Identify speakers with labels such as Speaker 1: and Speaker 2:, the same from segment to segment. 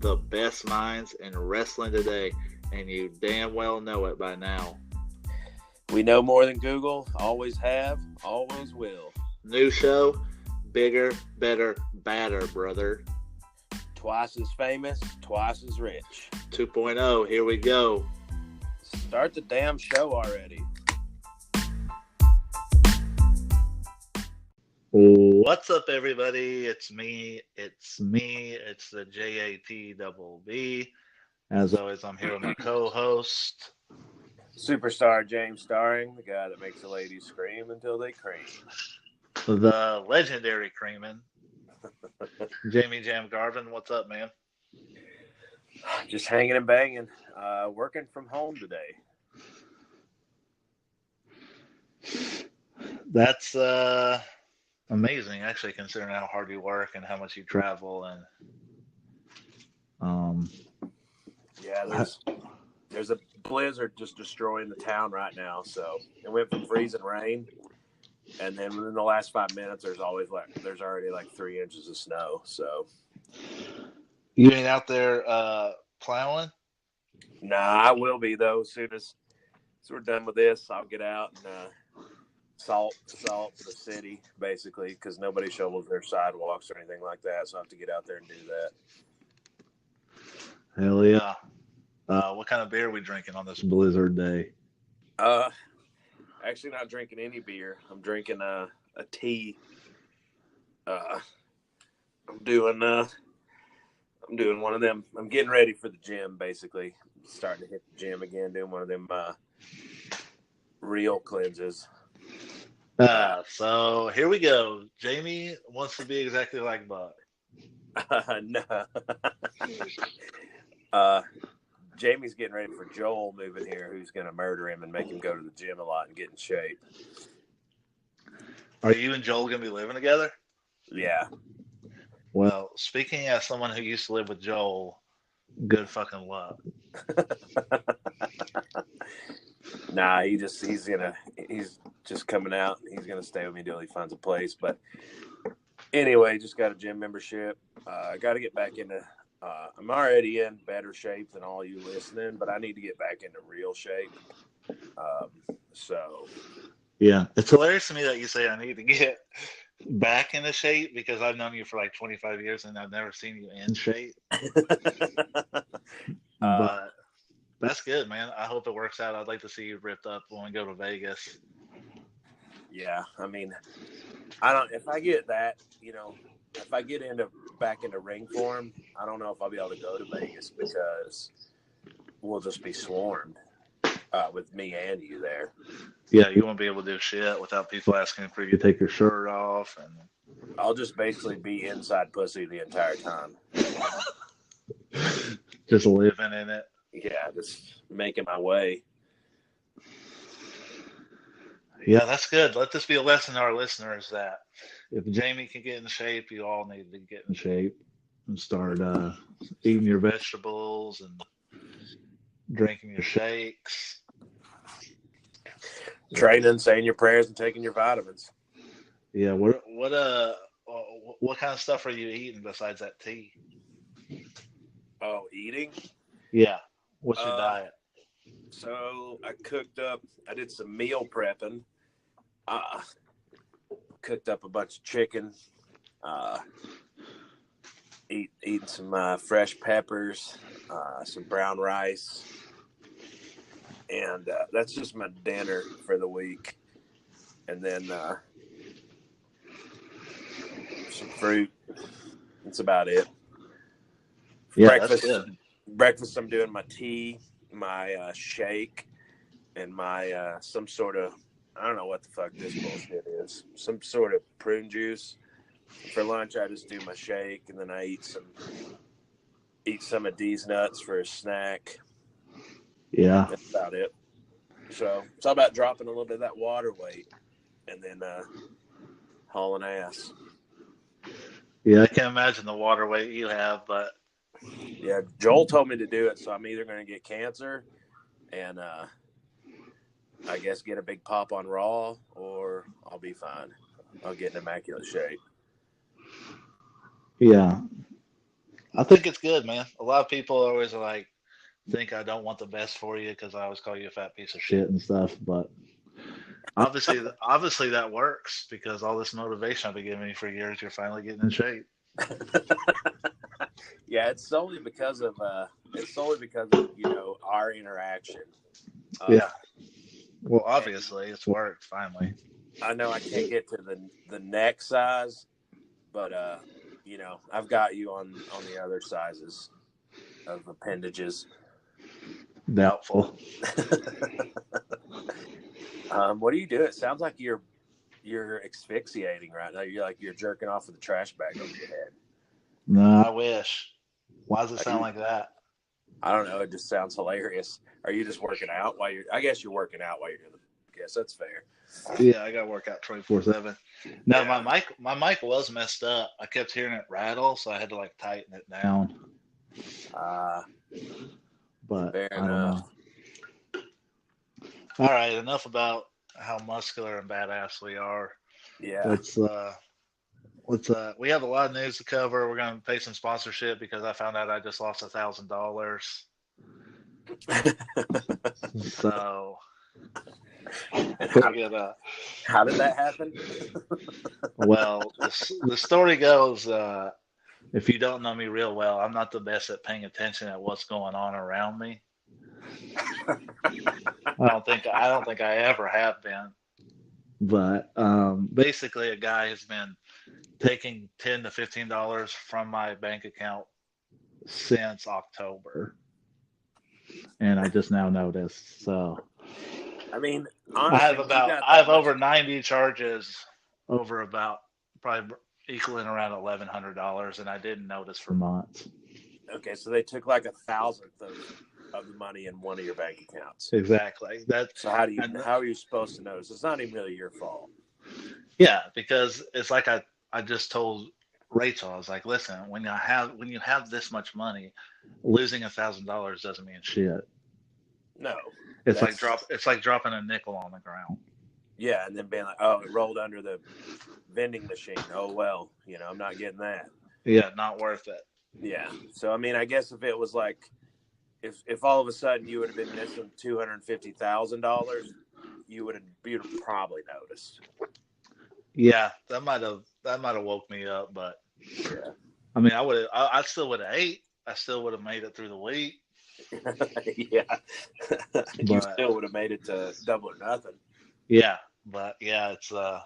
Speaker 1: the best minds in wrestling today, and you damn well know it by now.
Speaker 2: We know more than Google, always have, always will.
Speaker 1: New show, bigger, better, badder, brother.
Speaker 2: Twice as famous, twice as rich.
Speaker 1: 2.0, here we go.
Speaker 2: Start the damn show already.
Speaker 1: What's up, everybody? It's me. It's the JATBB. As always, I'm here with my co-host.
Speaker 2: Superstar James Starring, the guy that makes the ladies scream until they cream.
Speaker 1: The legendary creamin'. Jamie Jam Garvin, what's up, man?
Speaker 2: Just hanging and banging. Working from home today.
Speaker 1: That's amazing, actually, considering how hard you work and how much you travel. And
Speaker 2: yeah, there's a blizzard just destroying the town right now. So it went from freezing rain, and then within the last 5 minutes, there's already like 3 inches of snow. So
Speaker 1: you ain't out there plowing?
Speaker 2: Nah, I will be though. As soon as we're done with this, I'll get out and salt the city, basically, because nobody shovels their sidewalks or anything like that. So I have to get out there and do that.
Speaker 1: Hell yeah. What kind of beer are we drinking on this blizzard day?
Speaker 2: Actually not drinking any beer. I'm drinking a tea. I'm doing one of them. I'm getting ready for the gym, basically. Starting to hit the gym again, doing one of them real cleanses.
Speaker 1: So here we go. Jamie wants to be exactly like Buck.
Speaker 2: No. Jamie's getting ready for Joel moving here, who's going to murder him and make him go to the gym a lot and get in shape.
Speaker 1: Are you and Joel going to be living together?
Speaker 2: Yeah.
Speaker 1: Well, speaking as someone who used to live with Joel, good fucking luck.
Speaker 2: Nah, he's just coming out. He's going to stay with me until he finds a place. But anyway, just got a gym membership. I got to get back into I'm already in better shape than all you listening, but I need to get back into real shape.
Speaker 1: Yeah, it's hilarious to me that you say I need to get back into shape because I've known you for like 25 years and I've never seen you in shape. But that's good, man. I hope it works out. I'd like to see you ripped up when we go to Vegas.
Speaker 2: Yeah, I mean, if I get that, if I get back into ring form, I don't know if I'll be able to go to Vegas because we'll just be swarmed with me and you there.
Speaker 1: Yeah, you won't be able to do shit without people asking for you to take your shirt off. And
Speaker 2: I'll just basically be inside pussy the entire time.
Speaker 1: Just living in it.
Speaker 2: Yeah, just making my way.
Speaker 1: Yeah, that's good. Let this be a lesson to our listeners that if Jamie can get in shape, you all need to get in shape and start eating your vegetables and drinking your shakes.
Speaker 2: Training, saying your prayers, and taking your vitamins.
Speaker 1: Yeah, what kind of stuff are you eating besides that tea?
Speaker 2: Oh, eating?
Speaker 1: Yeah. What's your diet?
Speaker 2: So I did some meal prepping. Cooked up a bunch of chicken. Eating some fresh peppers, some brown rice. And that's just my dinner for the week. And then some fruit. That's about it.
Speaker 1: Yeah, that's good.
Speaker 2: Breakfast, I'm doing my tea, my shake, and my some sort of, I don't know what the fuck this bullshit is. Some sort of prune juice. For lunch, I just do my shake, and then I eat some of these nuts for a snack.
Speaker 1: Yeah.
Speaker 2: That's about it. So it's all about dropping a little bit of that water weight and then hauling ass.
Speaker 1: Yeah, I can't imagine the water weight you have, but
Speaker 2: yeah, Joel told me to do it, so I'm either going to get cancer and I guess get a big pop on Raw, or I'll be fine. I'll get in immaculate shape.
Speaker 1: Yeah. I think it's good, man. A lot of people always like think I don't want the best for you because I always call you a fat piece of shit and stuff. But obviously that works because all this motivation I've been giving you for years, you're finally getting in shape.
Speaker 2: Yeah, it's solely because of our interaction.
Speaker 1: Yeah. Well, obviously it's worked finally.
Speaker 2: I know I can't get to the neck size, but I've got you on the other sizes of appendages.
Speaker 1: Doubtful.
Speaker 2: What do you do? It sounds like you're asphyxiating right now. You're jerking off with a trash bag over your head.
Speaker 1: No, I wish. Why does it sound like that?
Speaker 2: I don't know. It just sounds hilarious. Are you just working out I guess you're working out while you're doing the podcast. That's fair.
Speaker 1: Yeah, I got to work out 24/7. No,
Speaker 2: Yeah.
Speaker 1: my mic was messed up. I kept hearing it rattle, so I had to like tighten it down. But
Speaker 2: fair
Speaker 1: I don't
Speaker 2: enough.
Speaker 1: know. All right, enough about how muscular and badass we are.
Speaker 2: Yeah.
Speaker 1: Let's we have a lot of news to cover. We're gonna pay some sponsorship because I found out I just lost $1,000. So
Speaker 2: How did that happen?
Speaker 1: Well, the story goes, if you don't know me real well, I'm not the best at paying attention at what's going on around me. I don't think I ever have been. But basically, a guy has been taking $10 to $15 from my bank account since October, and I just now noticed. So,
Speaker 2: I mean, honestly,
Speaker 1: I have over 90 charges over about probably equaling around $1,100, and I didn't notice for months.
Speaker 2: Okay, so they took like 1,000th of the money in one of your bank accounts.
Speaker 1: Exactly.
Speaker 2: So how are you supposed to notice? It's not even really your fault.
Speaker 1: Yeah, because it's like I just told Rachel, I was like, listen, when you have this much money, losing $1,000 doesn't mean shit.
Speaker 2: No.
Speaker 1: It's like dropping a nickel on the ground.
Speaker 2: Yeah, and then being like, oh, it rolled under the vending machine. Oh well, I'm not getting that.
Speaker 1: Yeah, not worth it.
Speaker 2: Yeah. So I mean, I guess if it was like if all of a sudden you would have been missing $250,000, you would have probably noticed.
Speaker 1: Yeah, that might have woke me up, but
Speaker 2: yeah.
Speaker 1: I mean, I still would have ate. I still would have made it through the week.
Speaker 2: Yeah, you still would have made it to Double or Nothing.
Speaker 1: Yeah, but yeah, it's a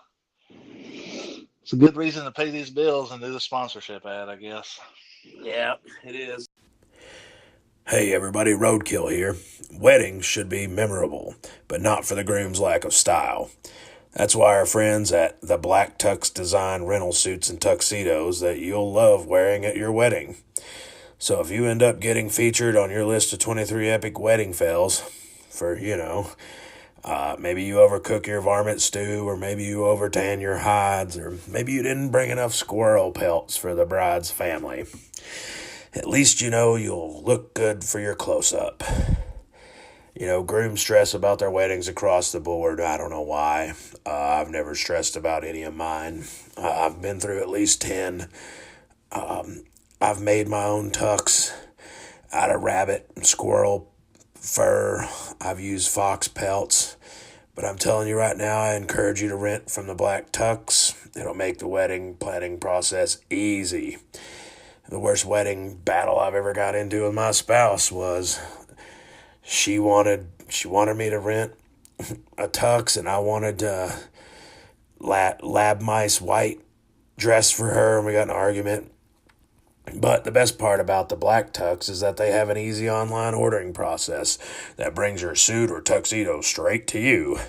Speaker 1: good reason to pay these bills and do the sponsorship ad, I guess.
Speaker 2: Yeah, it is.
Speaker 3: Hey everybody, Roadkill here. Weddings should be memorable, but not for the groom's lack of style. That's why our friends at the Black Tux Design rental suits and tuxedos that you'll love wearing at your wedding. So if you end up getting featured on your list of 23 epic wedding fails for, maybe you overcook your varmint stew, or maybe you overtan your hides, or maybe you didn't bring enough squirrel pelts for the bride's family, at least you'll look good for your close-up. Grooms stress about their weddings across the board. I don't know why. I've never stressed about any of mine. I've been through at least 10. I've made my own tux out of rabbit and squirrel fur. I've used fox pelts. But I'm telling you right now, I encourage you to rent from the Black Tux. It'll make the wedding planning process easy. The worst wedding battle I've ever got into with my spouse was she wanted me to rent a tux, and I wanted lab mice white dress for her, and we got in an argument. But the best part about the Black Tux is that they have an easy online ordering process that brings your suit or tuxedo straight to you.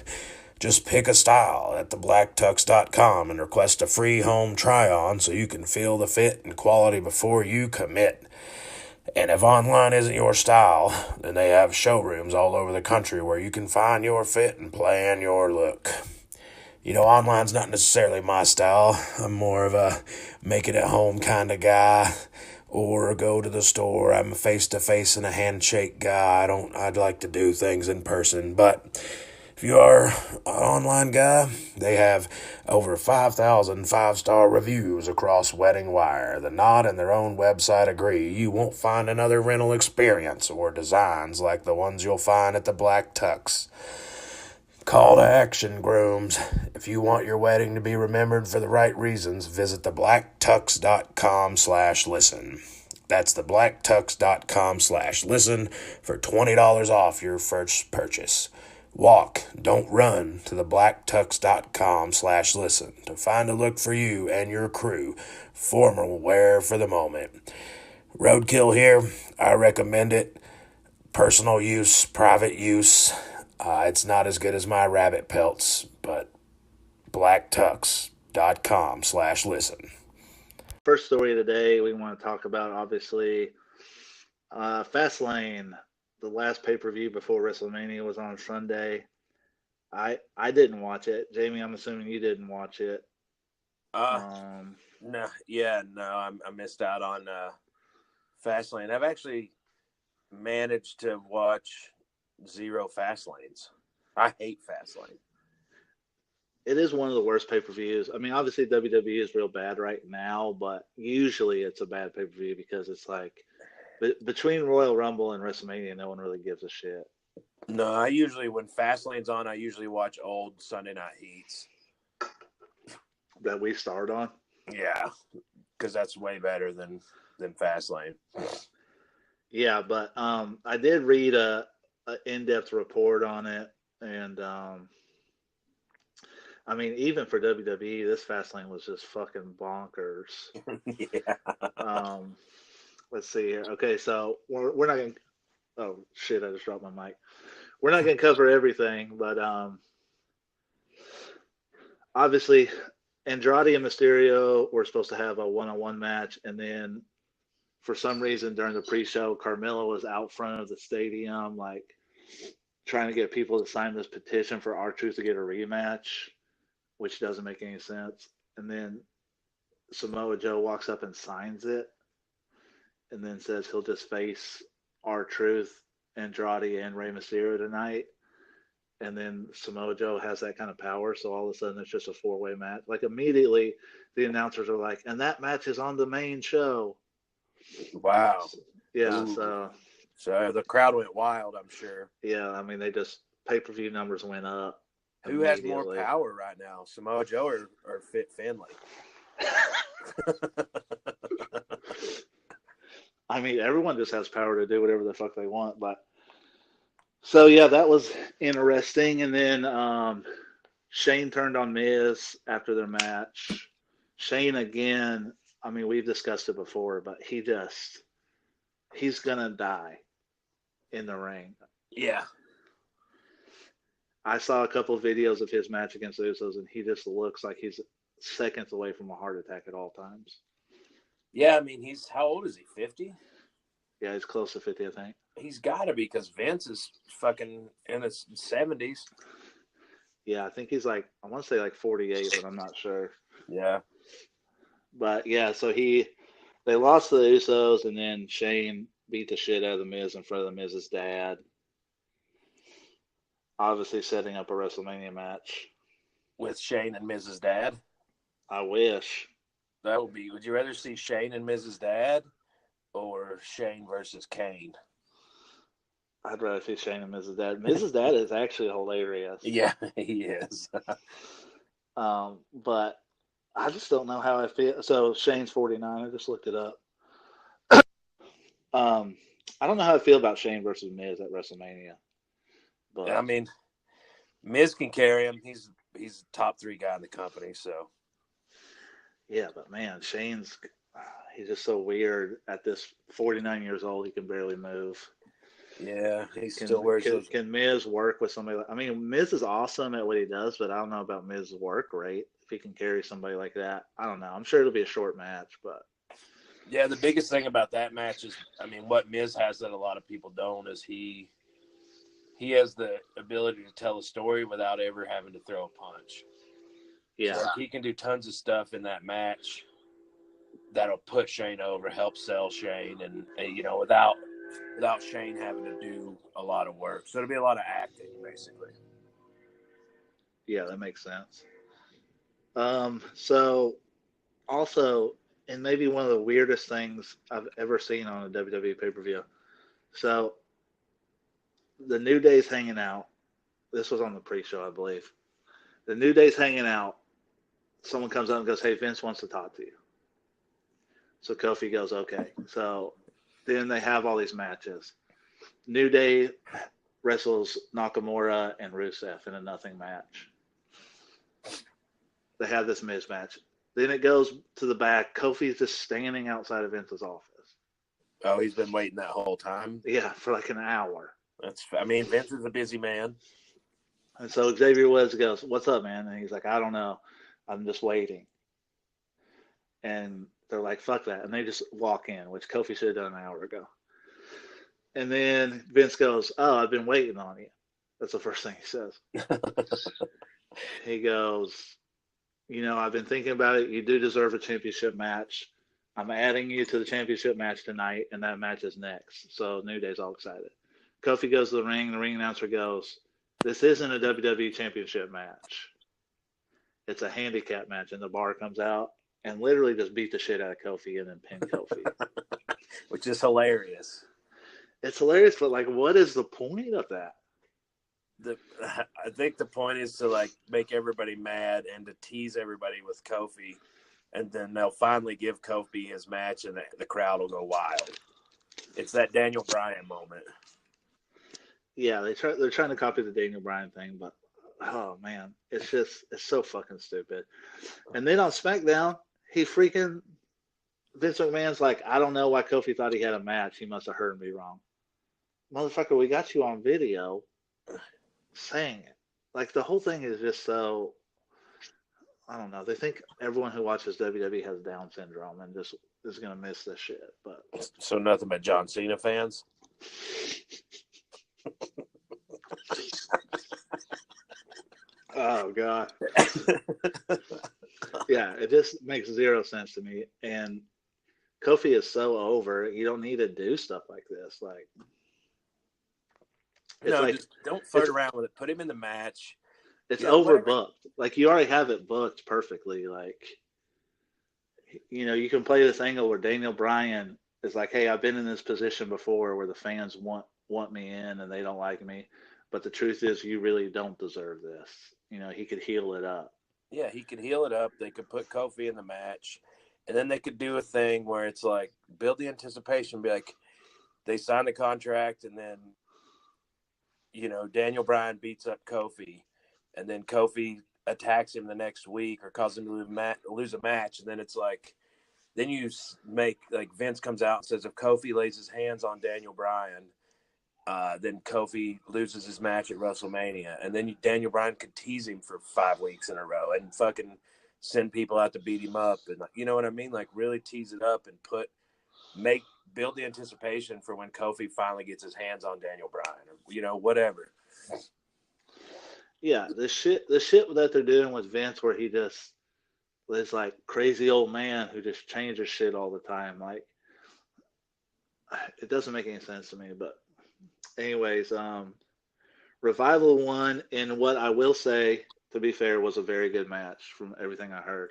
Speaker 3: Just pick a style at theblacktux.com and request a free home try-on so you can feel the fit and quality before you commit. And if online isn't your style, then they have showrooms all over the country where you can find your fit and plan your look. Online's not necessarily my style. I'm more of a make-it-at-home kind of guy, or go to the store. I'm a face-to-face and a handshake guy. I'd like to do things in person, but If you are an online guy, they have over 5,000 five-star reviews across Wedding Wire. The Knot and their own website agree you won't find another rental experience or designs like the ones you'll find at the Black Tux. Call to action, grooms. If you want your wedding to be remembered for the right reasons, visit theblacktux.com/listen. That's theblacktux.com/listen for $20 off your first purchase. Walk, don't run to theblacktux.com/listen to find a look for you and your crew. Formal wear for the moment. Roadkill here. I recommend it. Personal use, private use. It's not as good as my rabbit pelts, but blacktux.com/listen.
Speaker 1: First story of the day we want to talk about, obviously, Fastlane. The last pay-per-view before WrestleMania was on Sunday. I didn't watch it. Jamie, I'm assuming you didn't watch it.
Speaker 2: No, I missed out on Fastlane. I've actually managed to watch 0 Fastlanes. I hate Fastlane.
Speaker 1: It is one of the worst pay-per-views. I mean, obviously WWE is real bad right now, but usually it's a bad pay-per-view because it's like between Royal Rumble and WrestleMania, no one really gives a shit.
Speaker 2: No, when Fastlane's on, I usually watch old Sunday Night Heats.
Speaker 1: That we start on?
Speaker 2: Yeah, because that's way better than Fastlane.
Speaker 1: Yeah, but I did read a in-depth report on it, and I mean, even for WWE, this Fastlane was just fucking bonkers.
Speaker 2: Yeah.
Speaker 1: Let's see here. Okay, so we're not going to – oh, shit, I just dropped my mic. We're not going to cover everything, but obviously Andrade and Mysterio were supposed to have a one-on-one match, and then for some reason during the pre-show, Carmella was out front of the stadium, like trying to get people to sign this petition for R-Truth to get a rematch, which doesn't make any sense. And then Samoa Joe walks up and signs it, and then says he'll just face R-Truth, Andrade, and Rey Mysterio tonight. And then Samoa Joe has that kind of power, so all of a sudden it's just a 4-way match. Like immediately, the announcers are like, "And that match is on the main show."
Speaker 2: Wow.
Speaker 1: Yeah.
Speaker 2: Ooh. So the crowd went wild, I'm sure.
Speaker 1: Yeah, I mean, they just pay-per-view numbers went up.
Speaker 2: Who has more power right now, Samoa Joe or Fit Finlay?
Speaker 1: I mean, everyone just has power to do whatever the fuck they want. But so yeah, that was interesting. And then Shane turned on Miz after their match. Shane again. I mean, we've discussed it before, but he's gonna die in the ring.
Speaker 2: Yeah.
Speaker 1: I saw a couple of videos of his match against the Usos, and he just looks like he's seconds away from a heart attack at all times.
Speaker 2: Yeah, I mean, how old is he, 50?
Speaker 1: Yeah, he's close to 50, I think.
Speaker 2: He's got to be, because Vince is fucking in his 70s.
Speaker 1: Yeah, I think he's like, I want to say like 48, but I'm not sure.
Speaker 2: Yeah.
Speaker 1: But yeah, so they lost to the Usos, and then Shane beat the shit out of the Miz in front of the Miz's dad. Obviously setting up a WrestleMania match.
Speaker 2: With Shane and Miz's dad?
Speaker 1: I wish.
Speaker 2: Would you rather see Shane and Miz's dad or Shane versus Kane?
Speaker 1: I'd rather see Shane and Miz's dad. Miz's dad is actually hilarious.
Speaker 2: Yeah, he is.
Speaker 1: But I just don't know how I feel. So Shane's 49. I just looked it up. I don't know how I feel about Shane versus Miz at WrestleMania. But
Speaker 2: I mean, Miz can carry him. He's top 3 guy in the company. So
Speaker 1: yeah, but man, he's just so weird. At this 49 years old, he can barely move.
Speaker 2: Yeah, he still wears those.
Speaker 1: Can Miz work with somebody I mean, Miz is awesome at what he does, but I don't know about Miz's work rate. If he can carry somebody like that, I don't know. I'm sure it'll be a short match, but
Speaker 2: yeah, the biggest thing about that match is, I mean, what Miz has that a lot of people don't is he has the ability to tell a story without ever having to throw a punch.
Speaker 1: Yeah,
Speaker 2: so he can do tons of stuff in that match that'll put Shane over, help sell Shane, and without Shane having to do a lot of work. So it'll be a lot of acting, basically.
Speaker 1: Yeah, that makes sense. So also, and maybe one of the weirdest things I've ever seen on a WWE pay-per-view. So the New Day's hanging out. This was on the pre-show, I believe. The New Day's hanging out. Someone comes up and goes, "Hey, Vince wants to talk to you." So Kofi goes, "Okay." So then they have all these matches. New Day wrestles Nakamura and Rusev in a nothing match. They have this mismatch. Then it goes to the back. Kofi's just standing outside of Vince's office.
Speaker 2: Oh, he's been waiting that whole time.
Speaker 1: Yeah, for like an hour.
Speaker 2: Vince is a busy man.
Speaker 1: And so Xavier Woods goes, "What's up, man?" And he's like, "I don't know. I'm just waiting." And they're like, "Fuck that." And they just walk in, which Kofi should have done an hour ago. And then Vince goes, "Oh, I've been waiting on you." That's the first thing he says. He goes, "I've been thinking about it. You do deserve a championship match. I'm adding you to the championship match tonight, and that match is next." So New Day's all excited. Kofi goes to the ring. The ring announcer goes, "This isn't a WWE championship match. It's a handicap match." And the bar comes out and literally just beat the shit out of Kofi and then pin Kofi.
Speaker 2: Which is hilarious.
Speaker 1: It's hilarious, but like, what is the point of that?
Speaker 2: I think the point is to like make everybody mad and to tease everybody with Kofi, and then they'll finally give Kofi his match, and the crowd will go wild. It's that Daniel Bryan moment.
Speaker 1: Yeah, they're trying to copy the Daniel Bryan thing, but oh man, it's so fucking stupid. And then on SmackDown, Vince McMahon's like, "I don't know why Kofi thought he had a match. He must have heard me wrong." Motherfucker, we got you on video saying it. Like the whole thing is just so, I don't know. They think everyone who watches WWE has Down syndrome and just is gonna miss this shit. But
Speaker 2: so nothing but John Cena fans.
Speaker 1: Oh god. Yeah, it just makes zero sense to me. And Kofi is so over. You don't need to do stuff like this. Like,
Speaker 2: just don't flirt around with it. Put him in the match.
Speaker 1: It's overbooked. Like, you already have it booked perfectly. Like, you can play this angle where Daniel Bryan is like, "Hey, I've been in this position before where the fans want me in and they don't like me. But the truth is, you really don't deserve this." He could heal it up.
Speaker 2: Yeah, he could heal it up. They could put Kofi in the match. And then they could do a thing where it's like, build the anticipation. Be like, they signed a contract and then, Daniel Bryan beats up Kofi. And then Kofi attacks him the next week or causes him to lose a match. And then it's like, then you make, like, Vince comes out and says, if Kofi lays his hands on Daniel Bryan, then Kofi loses his match at WrestleMania. And then Daniel Bryan could tease him for 5 weeks in a row and fucking send people out to beat him up. And you know what I mean? Like, really tease it up and build the anticipation for when Kofi finally gets his hands on Daniel Bryan or, whatever.
Speaker 1: Yeah, the shit that they're doing with Vince where he just is like crazy old man who just changes shit all the time. Like, it doesn't make any sense to me. But anyways, Revival won in what I will say, to be fair, was a very good match from everything I heard.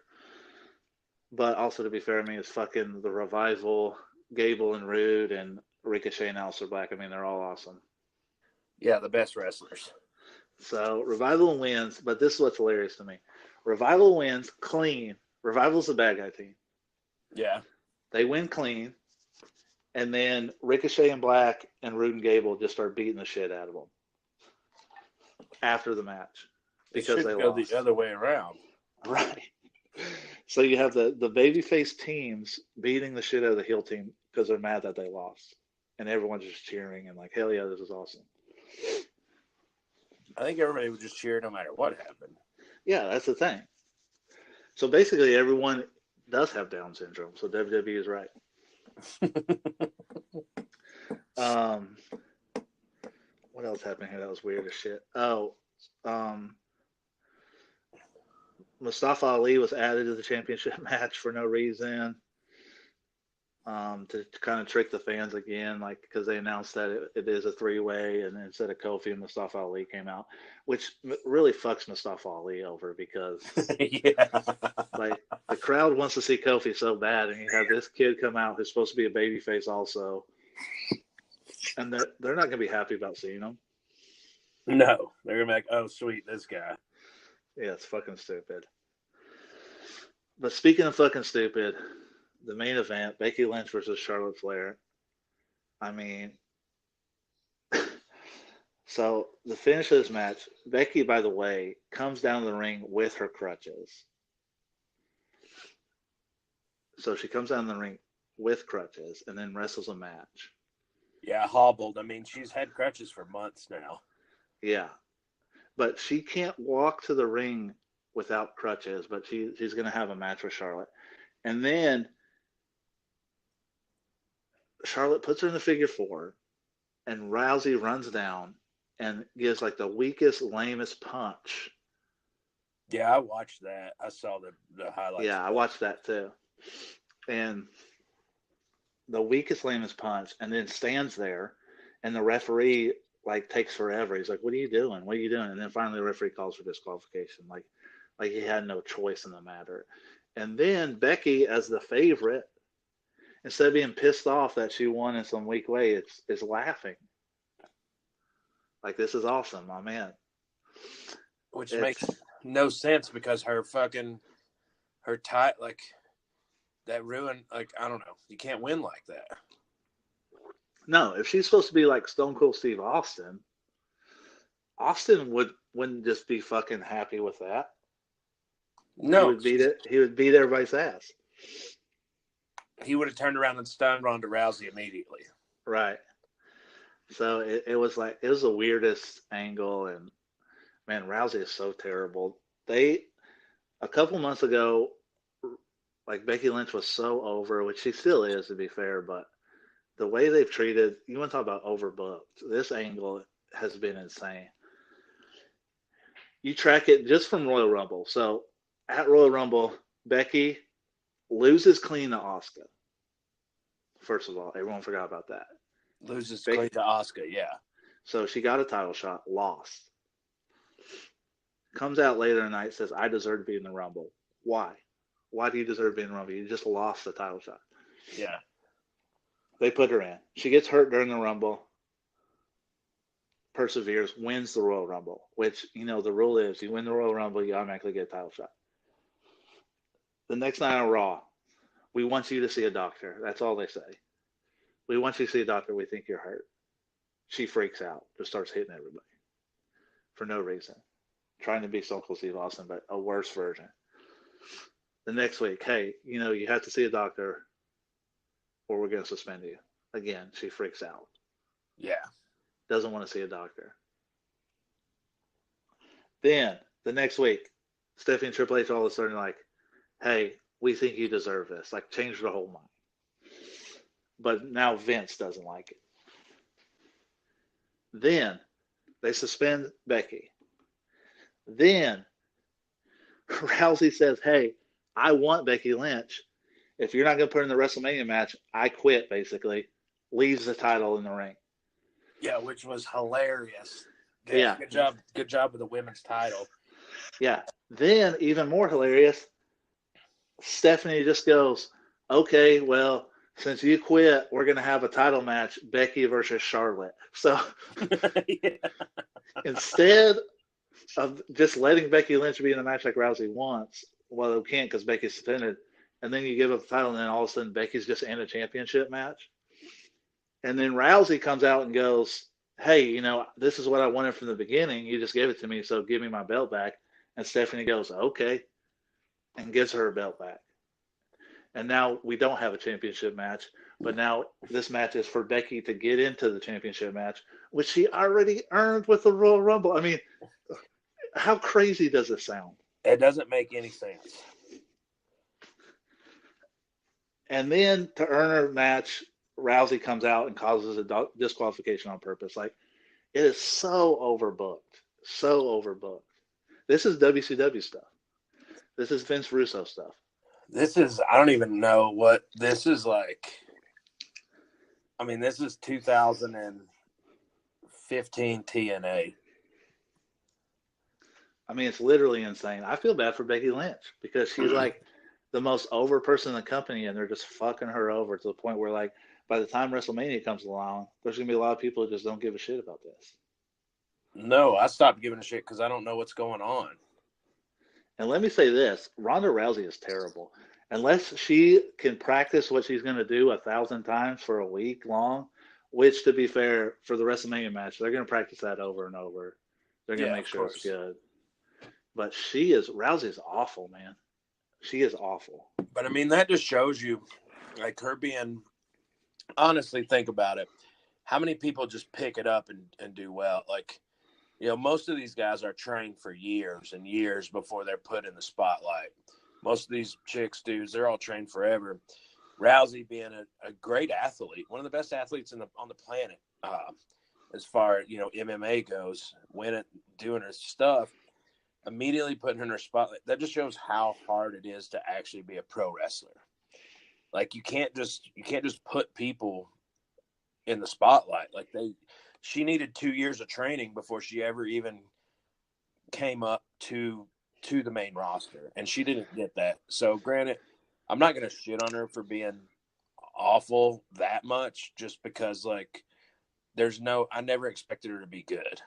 Speaker 1: But also, to be fair, I mean, it's fucking the Revival, Gable and Rude, and Ricochet and Aleister Black. I mean, they're all awesome.
Speaker 2: Yeah, the best wrestlers.
Speaker 1: So Revival wins, but this is what's hilarious to me. Revival wins clean. Revival's the bad guy team.
Speaker 2: Yeah.
Speaker 1: They win clean, and then Ricochet and Black and Rude and Gable just start beating the shit out of them after the match because they lost.
Speaker 2: The other way around.
Speaker 1: Right. So you have the babyface teams beating the shit out of the heel team because they're mad that they lost. And everyone's just cheering and like, hell yeah, this is awesome.
Speaker 2: I think everybody would just cheer no matter what happened.
Speaker 1: Yeah, that's the thing. So basically everyone does have Down syndrome. So WWE is right. What else happened here that was weird as shit? Oh, Mustafa Ali was added to the championship match for no reason. to kind of trick the fans again, like because they announced that it is a three-way, and instead of Kofi and Mustafa Ali came out, which really fucks Mustafa Ali over because
Speaker 2: Yeah.
Speaker 1: like the crowd wants to see Kofi so bad, and you have this kid come out who's supposed to be a babyface also, and they're not gonna be happy about seeing him.
Speaker 2: No, they're gonna be like, "Oh, sweet, this guy."
Speaker 1: Yeah, it's fucking stupid. But speaking of fucking stupid, the main event, Becky Lynch versus Charlotte Flair. I mean, so the finish of this match, Becky, by the way, comes down the ring with her crutches. So she comes down the ring with crutches and then wrestles a match.
Speaker 2: Yeah, hobbled. I mean, she's had crutches for months now.
Speaker 1: Yeah. But she can't walk to the ring without crutches, but she's going to have a match with Charlotte. And then Charlotte puts her in the figure four, and Rousey runs down and gives like the weakest, lamest punch.
Speaker 2: Yeah, I watched that. I saw the highlights.
Speaker 1: Yeah, I watched that too. And the weakest, lamest punch, and then stands there, and the referee like takes forever. He's like, "What are you doing? What are you doing?" And then finally, the referee calls for disqualification. Like he had no choice in the matter. And then Becky, as the favorite, instead of being pissed off that she won in some weak way, is laughing. Like, this is awesome, my man.
Speaker 2: Which makes no sense because her tie, like, that ruined, like, I don't know. You can't win like that.
Speaker 1: No, if she's supposed to be like Stone Cold Steve Austin wouldn't just be fucking happy with that.
Speaker 2: No.
Speaker 1: He would beat everybody's ass.
Speaker 2: He would have turned around and stunned Ronda Rousey immediately.
Speaker 1: Right. So it was the weirdest angle, and man, Rousey is so terrible. A couple months ago, like Becky Lynch was so over, which she still is to be fair, but the way they've treated, you want to talk about overbooked, this angle has been insane. You track it just from Royal Rumble. So at Royal Rumble, Becky loses clean to Asuka. First of all, everyone forgot about that.
Speaker 2: Loses clean to Asuka, yeah.
Speaker 1: So she got a title shot, lost. Comes out later in the night, says, "I deserve to be in the Rumble." Why? Why do you deserve to be in the Rumble? You just lost the title shot.
Speaker 2: Yeah.
Speaker 1: They put her in. She gets hurt during the Rumble. Perseveres, wins the Royal Rumble, which, the rule is you win the Royal Rumble, you automatically get a title shot. The next night on Raw, we want you to see a doctor. That's all they say. We want you to see a doctor. We think you're hurt. She freaks out, just starts hitting everybody for no reason. Trying to be Stone Cold Steve Austin, but a worse version. The next week, hey, you have to see a doctor or we're going to suspend you. Again, she freaks out.
Speaker 2: Yeah.
Speaker 1: Doesn't want to see a doctor. Then, the next week, Stephanie and Triple H all of a sudden like, hey, we think you deserve this. Like, change the whole mind. But now Vince doesn't like it. Then, they suspend Becky. Then, Rousey says, hey, I want Becky Lynch. If you're not going to put her in the WrestleMania match, I quit, basically. Leaves the title in the ring.
Speaker 2: Yeah, which was hilarious.
Speaker 1: Yeah.
Speaker 2: Good job with the women's title.
Speaker 1: Yeah. Then, even more hilarious, Stephanie just goes, okay, well, since you quit, we're going to have a title match, Becky versus Charlotte. So, instead of just letting Becky Lynch be in a match like Rousey wants, well, they can't because Becky's suspended, and then you give up the title, and then all of a sudden Becky's just in a championship match. And then Rousey comes out and goes, hey, this is what I wanted from the beginning. You just gave it to me, so give me my belt back. And Stephanie goes, okay, and gives her belt back. And now we don't have a championship match, but now this match is for Becky to get into the championship match, which she already earned with the Royal Rumble. I mean, how crazy does it sound?
Speaker 2: It doesn't make any sense.
Speaker 1: And then to earn her match, Rousey comes out and causes a disqualification on purpose. Like, it is so overbooked. So overbooked. This is WCW stuff. This is Vince Russo stuff.
Speaker 2: I don't even know what this is like. I mean, this is 2015 TNA.
Speaker 1: I mean, it's literally insane. I feel bad for Becky Lynch because she's like the most over person in the company, and they're just fucking her over to the point where, like, by the time WrestleMania comes along, there's gonna be a lot of people who just don't give a shit about this.
Speaker 2: No, I stopped giving a shit because I don't know what's going on.
Speaker 1: And let me say this: Ronda Rousey is terrible. Unless she can practice what she's gonna do 1,000 times for a week long, which, to be fair, for the WrestleMania match, they're gonna practice that over and over. They're gonna make sure it's good. But Rousey is awful, man. She is awful.
Speaker 2: But I mean, that just shows you, like, her being, honestly, think about it. How many people just pick it up and do well? Like, you know, most of these guys are trained for years and years before they're put in the spotlight. Most of these chicks, dudes, they're all trained forever. Rousey being a great athlete, one of the best athletes on the planet, as far as, you know, MMA goes, winning, doing her stuff, immediately putting her in her spotlight. That just shows how hard it is to actually be a pro wrestler. Like, you can't just put people in the spotlight. Like, she needed 2 years of training before she ever even came up to the main roster, and she didn't get that. So granted, I'm not going to shit on her for being awful that much, just because, like, I never expected her to be good.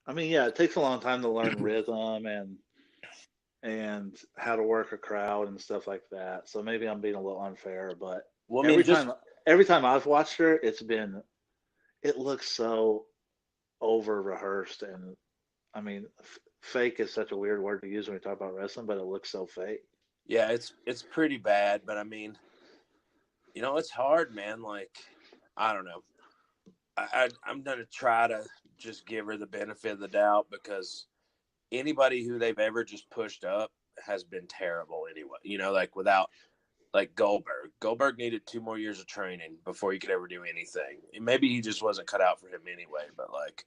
Speaker 1: I mean, yeah, it takes a long time to learn rhythm and how to work a crowd and stuff like that. So maybe I'm being a little unfair, but
Speaker 2: Well, I mean,
Speaker 1: every time I've watched her, it looks so over rehearsed, and I mean, fake is such a weird word to use when we talk about wrestling, but it looks so fake.
Speaker 2: Yeah, it's pretty bad, but I mean, you know, it's hard, man. Like, I don't know. I'm going to try to just give her the benefit of the doubt, because anybody who they've ever just pushed up has been terrible anyway. You know, like, without, like, Goldberg. Goldberg needed 2 more years of training before he could ever do anything. And maybe he just wasn't cut out for him anyway, but, like,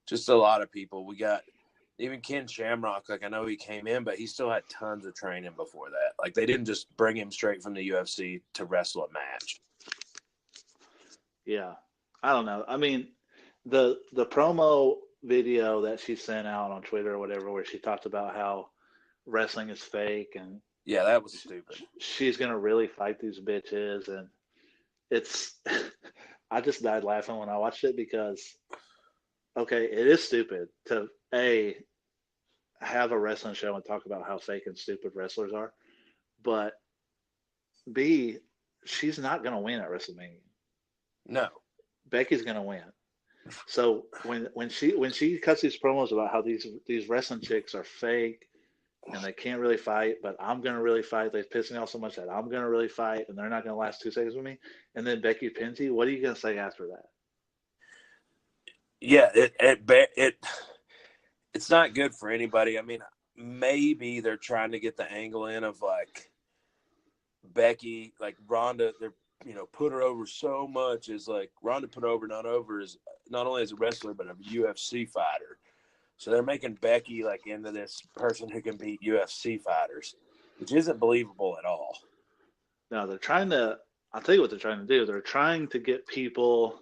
Speaker 2: just a lot of people. We got even Ken Shamrock. Like, I know he came in, but he still had tons of training before that. Like, they didn't just bring him straight from the UFC to wrestle a match.
Speaker 1: Yeah. I don't know. I mean, the promo video that she sent out on Twitter or whatever, where she talked about how wrestling is fake, and
Speaker 2: yeah, that was stupid.
Speaker 1: She's gonna really fight these bitches, and it's I just died laughing when I watched it, because okay, it is stupid to have a wrestling show and talk about how fake and stupid wrestlers are, but B, she's not gonna win at WrestleMania.
Speaker 2: No.
Speaker 1: Becky's gonna win. So when she cuts these promos about how these wrestling chicks are fake and they can't really fight, but I'm gonna really fight. They piss me off so much that I'm gonna really fight, and they're not gonna last 2 seconds with me. And then Becky pins you. What are you gonna say after that?
Speaker 2: Yeah, it's not good for anybody. I mean, maybe they're trying to get the angle in of, like, Becky, like, Ronda. They're, you know, put her over so much as, like, Ronda put over, not only as a wrestler, but a UFC fighter. So they're making Becky, like, into this person who can beat UFC fighters, which isn't believable at all.
Speaker 1: No, I'll tell you what they're trying to do. They're trying to get people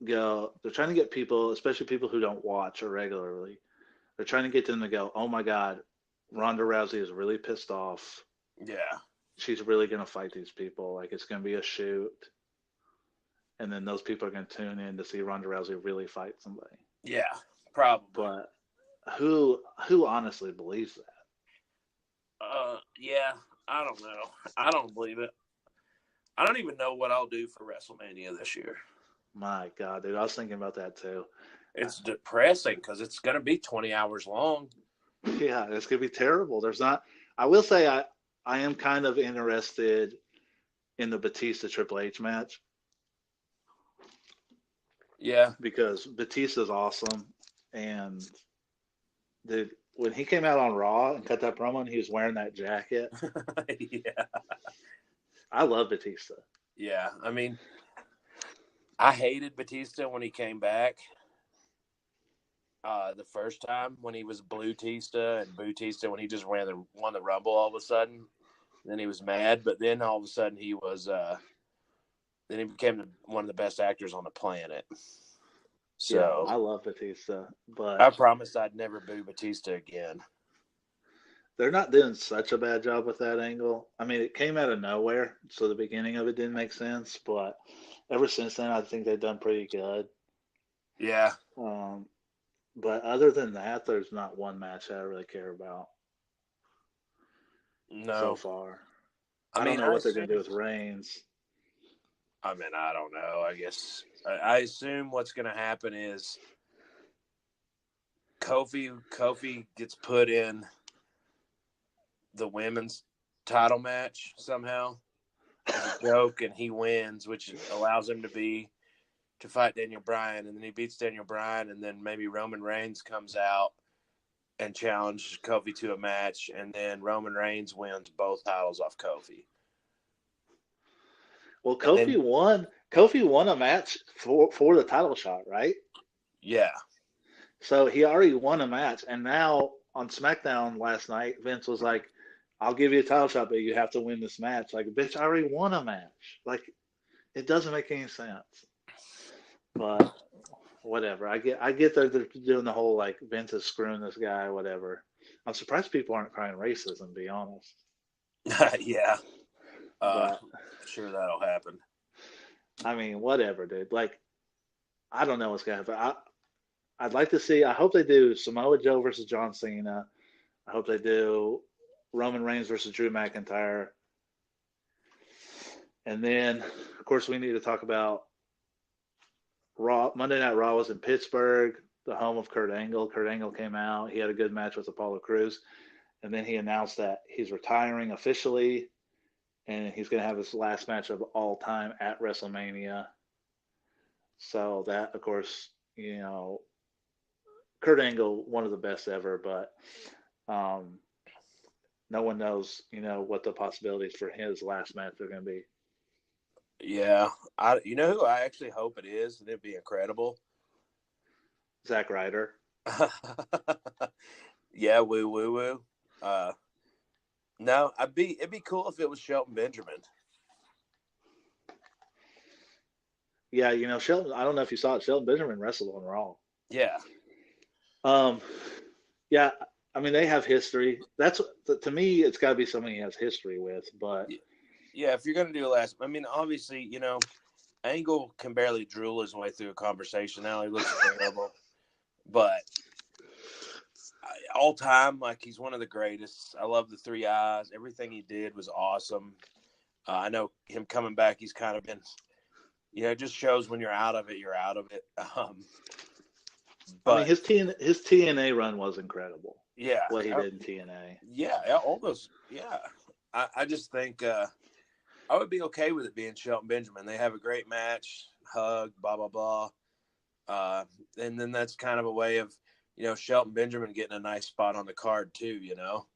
Speaker 1: they're trying to get people, especially people who don't watch or regularly, they're trying to get them to go, oh my God, Ronda Rousey is really pissed off.
Speaker 2: Yeah.
Speaker 1: She's really going to fight these people. Like, it's going to be a shoot. And then those people are going to tune in to see Ronda Rousey really fight somebody.
Speaker 2: Yeah, probably.
Speaker 1: But who honestly believes that?
Speaker 2: Yeah, I don't know. I don't believe it. I don't even know what I'll do for WrestleMania this year.
Speaker 1: My God, dude, I was thinking about that too.
Speaker 2: It's depressing because it's going to be 20 hours long.
Speaker 1: Yeah, it's going to be terrible. I will say I am kind of interested in the Batista Triple H match.
Speaker 2: Yeah.
Speaker 1: Because Batista's awesome. And dude, when he came out on Raw and cut that promo and he was wearing that jacket.
Speaker 2: Yeah.
Speaker 1: I love Batista.
Speaker 2: Yeah. I mean, I hated Batista when he came back. The first time when he was Blue-tista and Boo-tista, when he just won the Rumble all of a sudden. Then he was mad, but then all of a sudden he was Then he became one of the best actors on the planet. So
Speaker 1: yeah, I love Batista, but
Speaker 2: I promised I'd never boo Batista again.
Speaker 1: they're not doing such a bad job with that angle. I mean, it came out of nowhere, so the beginning of it didn't make sense, but ever since then, I think they've done pretty good.
Speaker 2: Yeah.
Speaker 1: But other than that, there's not one match that I really care about so
Speaker 2: No.
Speaker 1: far.
Speaker 2: I
Speaker 1: I
Speaker 2: mean,
Speaker 1: don't know what they're going to do with Reigns.
Speaker 2: I mean, I don't know. I guess I assume what's going to happen is Kofi gets put in the women's title match somehow as a joke, and he wins, which allows him to fight Daniel Bryan, and then he beats Daniel Bryan, and then maybe Roman Reigns comes out and challenges Kofi to a match, and then Roman Reigns wins both titles off Kofi.
Speaker 1: Well, Kofi won a match for the title shot, right?
Speaker 2: Yeah.
Speaker 1: So he already won a match, and now on SmackDown last night, Vince was like, "I'll give you a title shot, but you have to win this match." Like, bitch, I already won a match. Like, it doesn't make any sense. But whatever. I get they're doing the whole like Vince is screwing this guy, whatever. I'm surprised people aren't crying racism, to be honest.
Speaker 2: Yeah.
Speaker 1: But
Speaker 2: sure that'll happen.
Speaker 1: I mean, whatever, dude. Like, I don't know what's gonna happen. I'd like to see. I hope they do Samoa Joe versus John Cena. I hope they do Roman Reigns versus Drew McIntyre. And then, of course, we need to talk about Raw. Monday Night Raw was in Pittsburgh, the home of Kurt Angle. Kurt Angle came out. He had a good match with Apollo Crews. And then he announced that he's retiring officially. And he's going to have his last match of all time at WrestleMania. So that, of course, you know, Kurt Angle, one of the best ever, but no one knows, you know, what the possibilities for his last match are going to be.
Speaker 2: Yeah. You know who I actually hope it is, and it'd be incredible?
Speaker 1: Zack Ryder.
Speaker 2: Yeah, woo. No, it'd be cool if it was Shelton Benjamin.
Speaker 1: Yeah, you know, Shelton, I don't know if you saw it, Shelton Benjamin wrestled on Raw.
Speaker 2: Yeah.
Speaker 1: Yeah, I mean, they have history. That's, to me, it's got to be something he has history with, but
Speaker 2: yeah, if you're going to do I mean, obviously, you know, Angle can barely drool his way through a conversation now. He looks terrible. But all time, like, he's one of the greatest. I love the 3 eyes. Everything he did was awesome. I know him coming back, he's kind of been, you know, it just shows when you're out of it, you're out of it. But
Speaker 1: I mean, his TNA run was incredible.
Speaker 2: Yeah.
Speaker 1: What he did in TNA.
Speaker 2: Yeah, all those. Yeah. I just think I would be okay with it being Shelton Benjamin. They have a great match, hug, blah, blah, blah. And then that's kind of a way of, you know, Shelton Benjamin getting a nice spot on the card too, you know.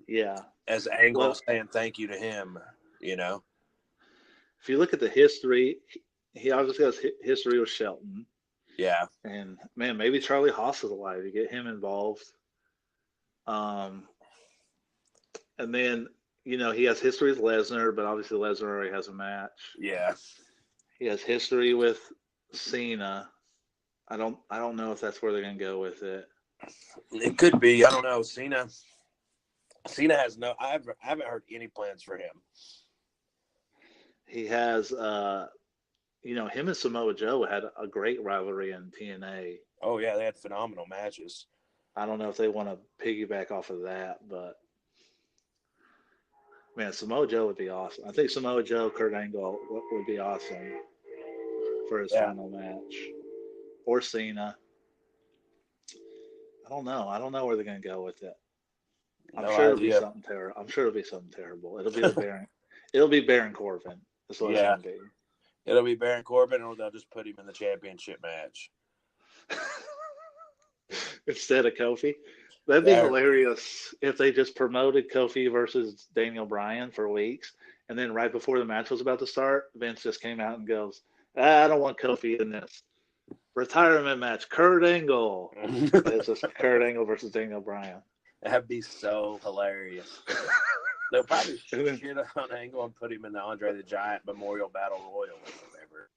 Speaker 1: Yeah.
Speaker 2: As Angle saying thank you to him, you know.
Speaker 1: If you look at the history, he obviously has history with Shelton.
Speaker 2: Yeah.
Speaker 1: And, man, maybe Charlie Haas is alive. You get him involved. And then, you know, he has history with Lesnar, but obviously Lesnar already has a match.
Speaker 2: Yeah.
Speaker 1: He has history with Cena. I don't know if that's where they're going to go with it.
Speaker 2: It could be. I don't know. Cena has no – I haven't heard any plans for him.
Speaker 1: He has, you know, him and Samoa Joe had a great rivalry in TNA.
Speaker 2: Oh, yeah. They had phenomenal matches.
Speaker 1: I don't know if they want to piggyback off of that, but man, Samoa Joe would be awesome. I think Samoa Joe, Kurt Angle would be awesome for his final match. Or Cena. I don't know. I don't know where they're going to go with it. I'm sure it'll be something terrible. I'm sure it'll be something terrible. It'll be it'll be Baron Corbin. That's what it's going to be.
Speaker 2: It'll be Baron Corbin, or they'll just put him in the championship match.
Speaker 1: Instead of Kofi. That'd be hilarious if they just promoted Kofi versus Daniel Bryan for weeks, and then right before the match was about to start, Vince just came out and goes, I don't want Kofi in this. Retirement match, Kurt Angle. It's just Kurt Angle versus Daniel Bryan.
Speaker 2: That'd be so hilarious. They'll probably shit on Angle and put him in the Andre the Giant Memorial Battle Royal or whatever.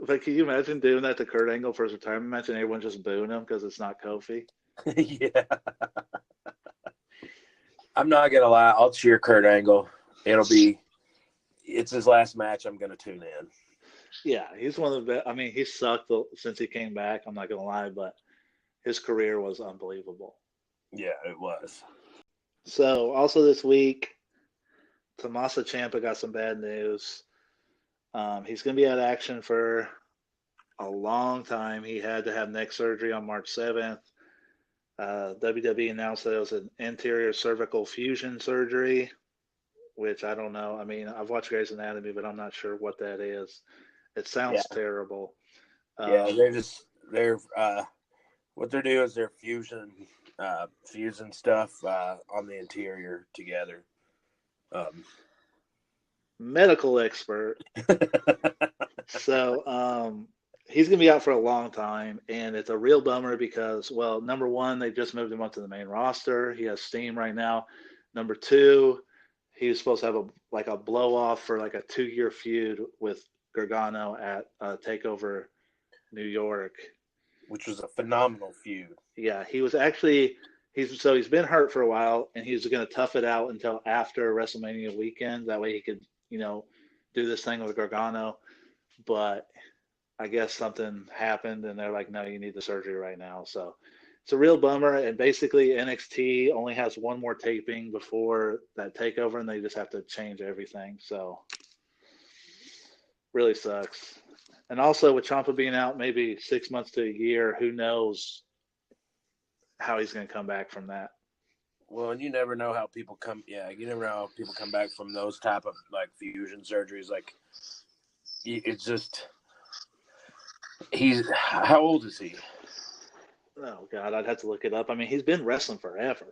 Speaker 1: But can you imagine doing that to Kurt Angle for his retirement match and everyone just booing him because it's not Kofi?
Speaker 2: Yeah. I'm not going to lie. I'll cheer Kurt Angle. It's his last match. I'm going to tune in.
Speaker 1: Yeah, he's one of the best. I mean, he sucked since he came back. I'm not going to lie, but his career was unbelievable.
Speaker 2: Yeah, it was.
Speaker 1: So, also this week, Tommaso Ciampa got some bad news. He's going to be out of action for a long time. He had to have neck surgery on March 7th. WWE announced that it was an anterior cervical fusion surgery, which I don't know. I mean, I've watched Grey's Anatomy, but I'm not sure what that is. It sounds terrible.
Speaker 2: Yeah, what they're doing is they're fusing stuff on the interior together.
Speaker 1: Medical expert. So he's going to be out for a long time, and it's a real bummer because, well, number one, they just moved him up to the main roster. He has steam right now. Number two, he was supposed to have a blow-off for like a 2-year feud with Gargano at TakeOver New York.
Speaker 2: Which was a phenomenal feud.
Speaker 1: Yeah, he was actually he's been hurt for a while, and he's going to tough it out until after WrestleMania weekend. That way he could, do this thing with Gargano. But I guess something happened, and they're like, no, you need the surgery right now. So it's a real bummer. And basically NXT only has one more taping before that takeover, and they just have to change everything. So really sucks. And also with Ciampa being out maybe 6 months to a year, who knows how he's going to come back from that.
Speaker 2: Well, and you never know how people come. Yeah, you never know how people come back from those type of like fusion surgeries. Like, it's just how old is he?
Speaker 1: Oh God, I'd have to look it up. I mean, he's been wrestling forever.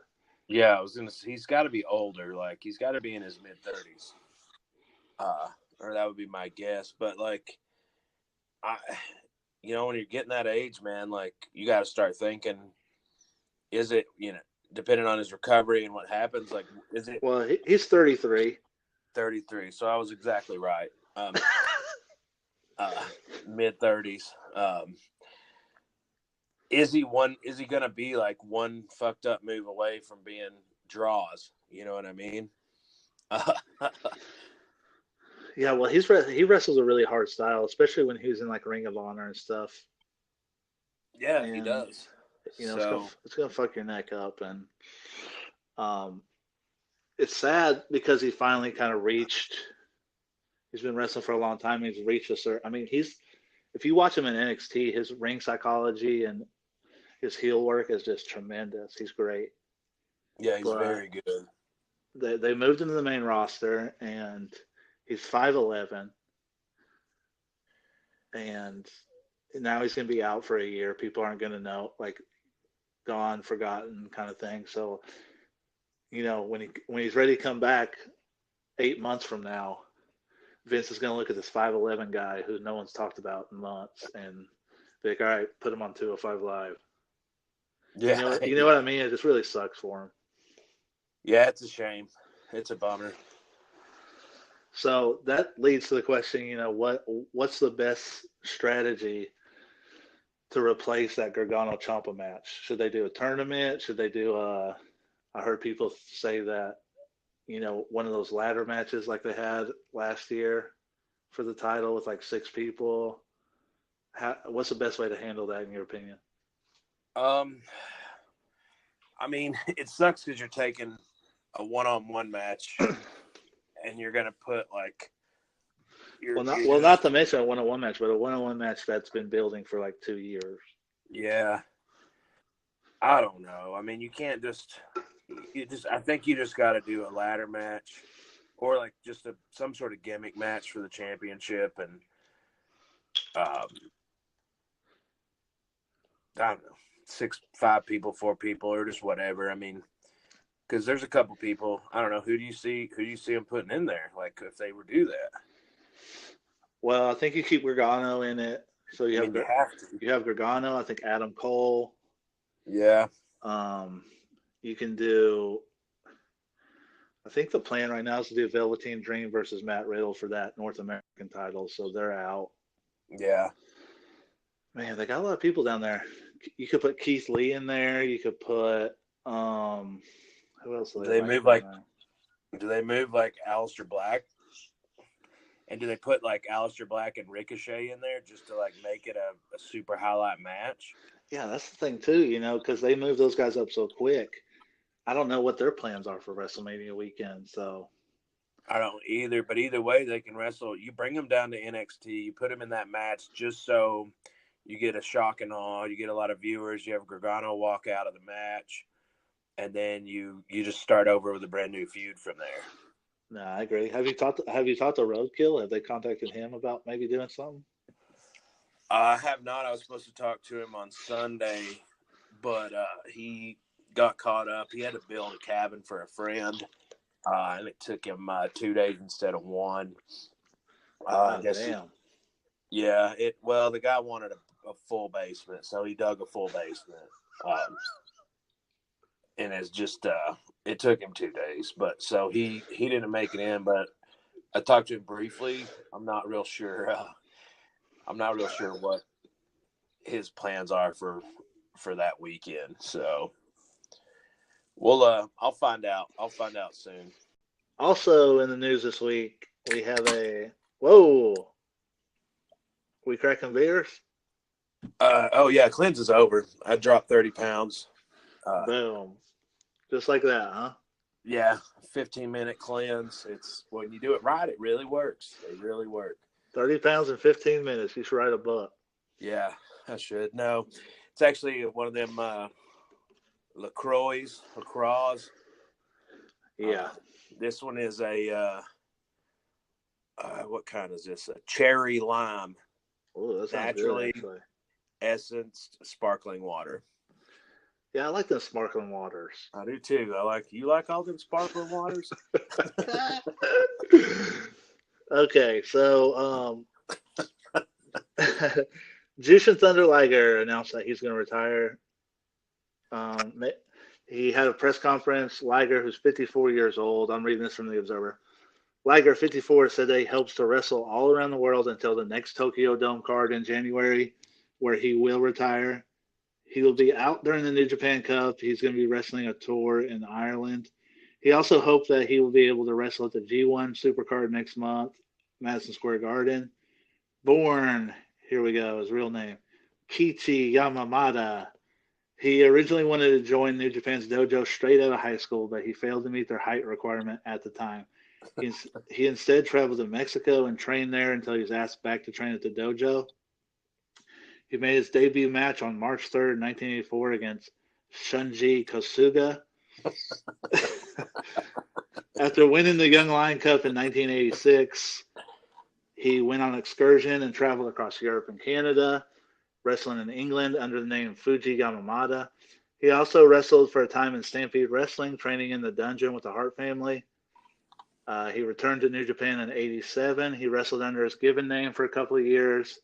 Speaker 2: Yeah, he's got to be older. Like, he's got to be in his mid-30s. Or that would be my guess. But like, when you're getting that age, man, like, you got to start thinking, is it, depending on his recovery and what happens, like, is it?
Speaker 1: Well, he's 33.
Speaker 2: 33. So I was exactly right. Mid-30s. Is he going to be like one fucked up move away from being draws? You know what I mean?
Speaker 1: Yeah, well, he wrestles a really hard style, especially when he was in like Ring of Honor and stuff.
Speaker 2: Yeah, and he does.
Speaker 1: It's gonna fuck your neck up, and it's sad because he finally kind of reached. He's been wrestling for a long time. He's reached a certain. I mean, if you watch him in NXT, his ring psychology and his heel work is just tremendous. He's great.
Speaker 2: Yeah, he's very good.
Speaker 1: They moved him to the main roster, and he's 5'11", and now he's going to be out for a year. People aren't going to know, like, gone, forgotten kind of thing. So, when he's ready to come back 8 months from now, Vince is going to look at this 5'11" guy who no one's talked about in months and be like, all right, put him on 205 Live.
Speaker 2: Yeah.
Speaker 1: You know what I mean? It just really sucks for him.
Speaker 2: Yeah, it's a shame. It's a bummer.
Speaker 1: So that leads to the question, what's the best strategy to replace that Gargano Ciampa match? Should they do a tournament? Should they do I heard people say that, one of those ladder matches like they had last year for the title with like 6 people. What's the best way to handle that in your opinion?
Speaker 2: I mean, it sucks because you're taking a one-on-one match and you're going to put like
Speaker 1: not to mention a one-on-one match, but a one-on-one match that's been building for like 2 years.
Speaker 2: Yeah. I don't know. I mean, you can't I think you just got to do a ladder match or like just some sort of gimmick match for the championship. And I don't know, 5 people, 4 people, or just whatever. I mean, because there's a couple people, I don't know, who do you see them putting in there? Like, if they would do that.
Speaker 1: Well, I think you keep Gargano in it. So you have
Speaker 2: to.
Speaker 1: You have Gargano. I think Adam Cole.
Speaker 2: Yeah.
Speaker 1: You can do. I think the plan right now is to do Velveteen Dream versus Matt Riddle for that North American title, so they're out.
Speaker 2: Yeah.
Speaker 1: Man, they got a lot of people down there. You could put Keith Lee in there. You could put who else?
Speaker 2: Do they move like Aleister Black? And do they put like Aleister Black and Ricochet in there just to like make it a super highlight match?
Speaker 1: Yeah, that's the thing too, because they move those guys up so quick. I don't know what their plans are for WrestleMania weekend, so.
Speaker 2: I don't either, but either way, they can wrestle. You bring them down to NXT, you put them in that match just so you get a shock and awe. You get a lot of viewers. You have Gargano walk out of the match, and then you just start over with a brand new feud from there.
Speaker 1: No, I agree. Have you talked to Roadkill? Have they contacted him about maybe doing something?
Speaker 2: I have not. I was supposed to talk to him on Sunday, but he got caught up. He had to build a cabin for a friend, and it took him 2 days instead of one.
Speaker 1: Damn.
Speaker 2: Yeah. The guy wanted a full basement, so he dug a full basement. And it's just it took him 2 days, but so he didn't make it in. But I talked to him briefly. I'm not real sure what his plans are for that weekend. So I'll find out. I'll find out soon.
Speaker 1: Also in the news this week, we have we cracking beers?
Speaker 2: Cleanse is over. I dropped 30 pounds.
Speaker 1: Boom. Just like that, huh?
Speaker 2: Yeah, 15-minute cleanse. It's when you do it right, it really works. They really work.
Speaker 1: 30 pounds in 15 minutes. You should write a book.
Speaker 2: Yeah, I should. No, it's actually one of them LaCroix.
Speaker 1: Yeah.
Speaker 2: This one is a what kind is this? A cherry lime.
Speaker 1: Oh, that sounds
Speaker 2: naturally
Speaker 1: good, actually.
Speaker 2: Essenced sparkling water.
Speaker 1: Yeah, I like those sparkling waters.
Speaker 2: I do too. You like all them sparkling waters?
Speaker 1: Okay, so Jushin Thunder Liger announced that he's going to retire. He had a press conference. Liger, who's 54 years old, I'm reading this from the Observer. Liger, 54, said that he hopes to wrestle all around the world until the next Tokyo Dome card in January, where he will retire. He will be out during the New Japan Cup. He's going to be wrestling a tour in Ireland. He also hoped that he will be able to wrestle at the G1 Supercard next month, Madison Square Garden. Born, here we go, his real name, Kichi Yamamata. He originally wanted to join New Japan's dojo straight out of high school, but he failed to meet their height requirement at the time. He instead traveled to Mexico and trained there until he was asked back to train at the dojo. He made his debut match on March 3rd, 1984 against Shunji Kosuga. After winning the Young Lion Cup in 1986, he went on an excursion and traveled across Europe and Canada, wrestling in England under the name Fuji Yamamata. He also wrestled for a time in Stampede Wrestling, training in the dungeon with the Hart family. He returned to New Japan in 87. He wrestled under his given name for a couple of years,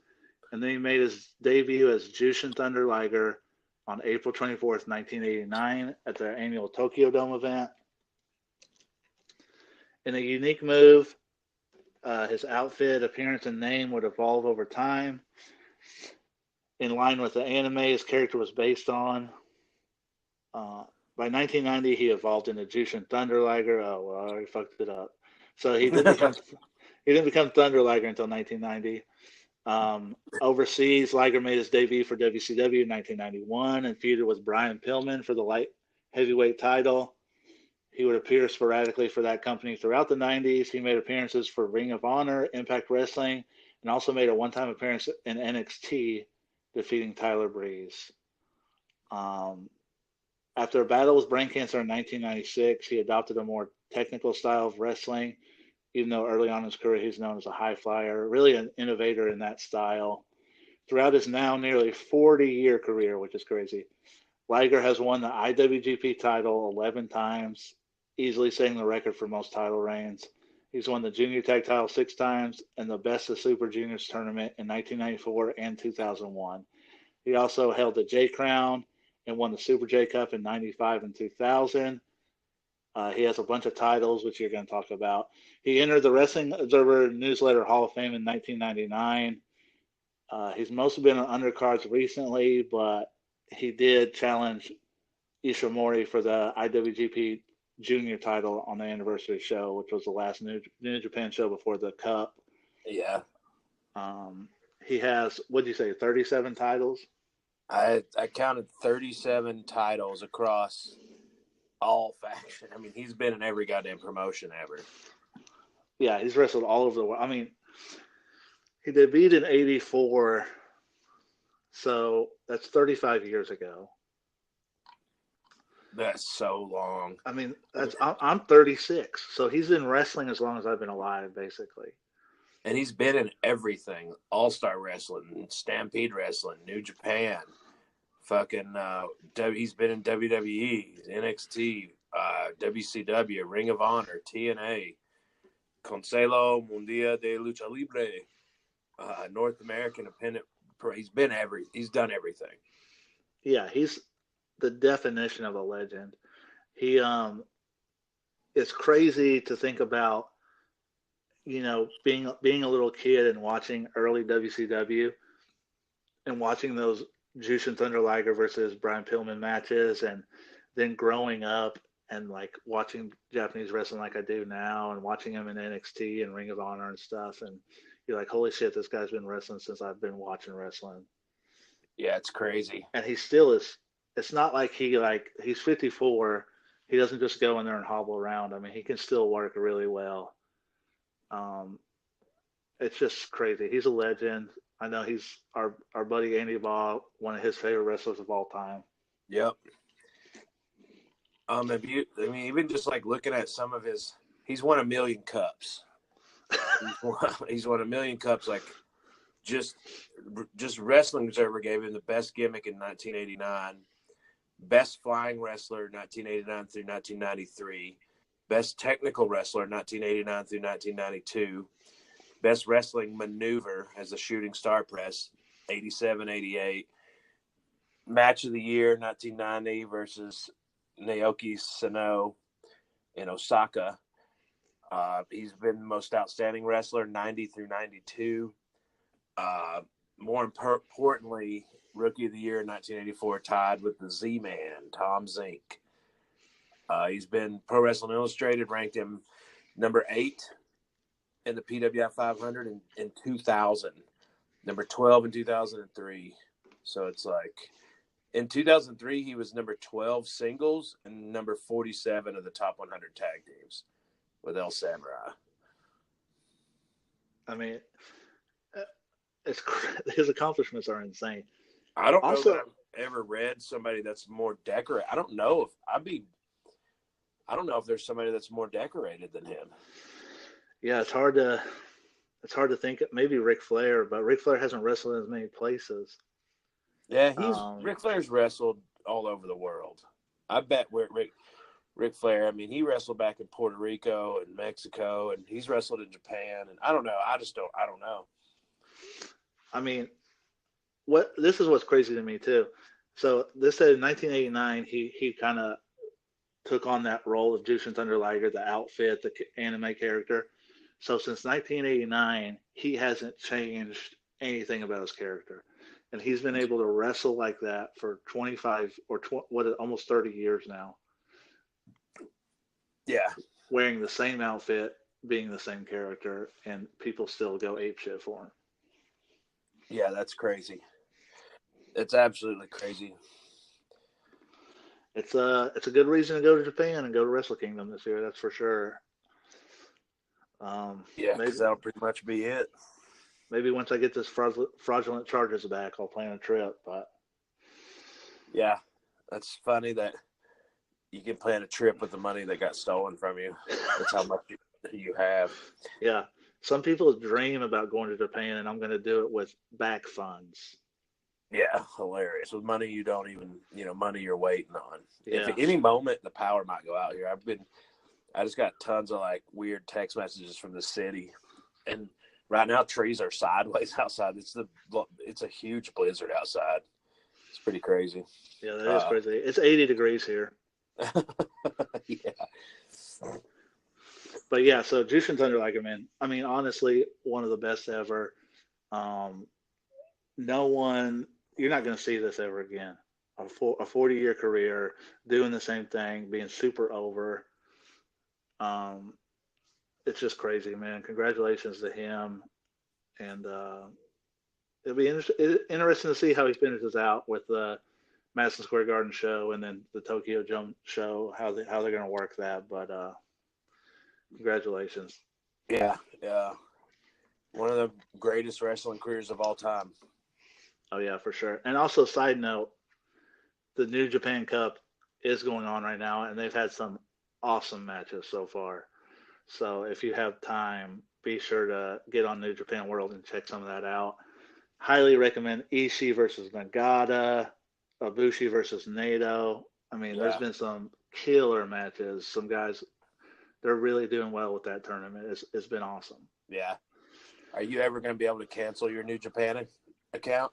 Speaker 1: and then he made his debut as Jushin Thunder Liger on April 24th, 1989 at their annual Tokyo Dome event. In a unique move, his outfit, appearance, and name would evolve over time in line with the anime his character was based on. By 1990, he evolved into Jushin Thunder Liger. Oh, well, I already fucked it up. So he didn't become Thunder Liger until 1990. Overseas, Liger made his debut for WCW in 1991 and feuded with Brian Pillman for the light heavyweight title. He would appear sporadically for that company throughout the 90s. He made appearances for Ring of Honor, Impact Wrestling, and also made a one-time appearance in NXT, defeating Tyler Breeze. After a battle with brain cancer in 1996, he adopted a more technical style of wrestling, even though early on in his career he's known as a high flyer, really an innovator in that style. Throughout his now nearly 40-year career, which is crazy, Liger has won the IWGP title 11 times, easily setting the record for most title reigns. He's won the Junior Tag title 6 times and the Best of Super Juniors tournament in 1994 and 2001. He also held the J Crown and won the Super J Cup in 95 and 2000. He has a bunch of titles, which you're going to talk about. He entered the Wrestling Observer Newsletter Hall of Fame in 1999. He's mostly been on undercards recently, but he did challenge Ishimori for the IWGP Junior title on the anniversary show, which was the last New Japan show before the Cup.
Speaker 2: Yeah.
Speaker 1: He has, what'd you say, 37 titles?
Speaker 2: I counted 37 titles across all factions. I mean, he's been in every goddamn promotion ever.
Speaker 1: Yeah, he's wrestled all over the world. I mean, he debuted in 84, so that's 35 years ago.
Speaker 2: That's so long.
Speaker 1: I mean, I'm 36, so he's been wrestling as long as I've been alive, basically.
Speaker 2: And he's been in everything. All-Star Wrestling, Stampede Wrestling, New Japan, fucking he's been in WWE, NXT, WCW, Ring of Honor, TNA, Consejo Mundial de Lucha Libre, North American Independent. He's done everything.
Speaker 1: Yeah, he's the definition of a legend. He it's crazy to think about, you know, being a little kid and watching early WCW and watching those Jushin Thunder Liger versus Brian Pillman matches, and then growing up and like watching Japanese wrestling like I do now, and watching him in NXT and Ring of Honor and stuff, and you're like, holy shit, this guy's been wrestling since I've been watching wrestling.
Speaker 2: Yeah, it's crazy. And
Speaker 1: he still is. It's not like he's 54. He doesn't just go in there and hobble around. I mean, he can still work really well. It's just crazy. He's a legend. I know he's our buddy Andy Baugh, one of his favorite wrestlers of all time.
Speaker 2: Yep. Even just like looking at some of he's won 1 million cups. He's won 1 million cups. Like just Wrestling Observer gave him the best gimmick in 1989, best flying wrestler 1989 through 1993, best technical wrestler 1989 through 1992, best wrestling maneuver as a shooting star press 87-88, match of the year 1990 versus Naoki Sano in Osaka. He's been the most outstanding wrestler 90 through 92. More importantly, Rookie of the Year in 1984 tied with the Z-Man, Tom Zink. He's been Pro Wrestling Illustrated, ranked him number 8 in the PWI 500 in 2000, number 12 in 2003. So it's like in 2003, he was number 12 singles and number 47 of the top 100 tag teams with El Samurai.
Speaker 1: I mean, his accomplishments are insane.
Speaker 2: I don't know that I've ever read somebody that's more decorated. I don't know if there's somebody that's more decorated than him.
Speaker 1: Yeah, it's hard to think. Maybe Ric Flair, but Ric Flair hasn't wrestled in as many places.
Speaker 2: Yeah, Ric Flair's wrestled all over the world. I bet Ric Flair, I mean, he wrestled back in Puerto Rico and Mexico, and he's wrestled in Japan. And I don't know. I don't know.
Speaker 1: I mean, this is what's crazy to me too. So this said in 1989, he kind of took on that role of Jushin Thunder Liger, the outfit, the anime character. So since 1989, he hasn't changed anything about his character, and he's been able to wrestle like that for 25 or almost 30 years now.
Speaker 2: Yeah,
Speaker 1: wearing the same outfit, being the same character, and people still go apeshit for him.
Speaker 2: Yeah, that's crazy. It's absolutely crazy.
Speaker 1: It's a good reason to go to Japan and go to Wrestle Kingdom this year. That's for sure.
Speaker 2: Yeah, because that'll pretty much be it.
Speaker 1: Maybe once I get this fraudulent charges back, I'll plan a trip. But
Speaker 2: yeah, that's funny that you can plan a trip with the money that got stolen from you. That's how much you have.
Speaker 1: Yeah. Some people dream about going to Japan, and I'm going to do it with back funds.
Speaker 2: Yeah, hilarious. With money you don't even, money you're waiting on.
Speaker 1: Yeah.
Speaker 2: If at any moment the power might go out here. I just got tons of like weird text messages from the city, and right now trees are sideways outside. It's a huge blizzard outside. It's pretty crazy.
Speaker 1: Yeah, that is crazy. It's 80 degrees here.
Speaker 2: Yeah.
Speaker 1: But yeah, so Jushin Thunder Liger, man. I mean, honestly, one of the best ever. No one, you're not going to see this ever again. A 40-year career doing the same thing, being super over. Um, it's just crazy, man. Congratulations to him, and it'll be interesting to see how he finishes out with the Madison Square Garden show and then the Tokyo Jump show. How they're going to work that, but congratulations.
Speaker 2: Yeah. One of the greatest wrestling careers of all time.
Speaker 1: Oh yeah, for sure. And also, side note, the New Japan Cup is going on right now, and they've had some awesome matches so far. So if you have time, be sure to get on New Japan World and check some of that out. Highly recommend Ishii versus Nagata, Ibushi versus Naito. I mean, there's been some killer matches. Some guys, they're really doing well with that tournament. It's been awesome.
Speaker 2: Yeah. Are you ever going to be able to cancel your New Japan account?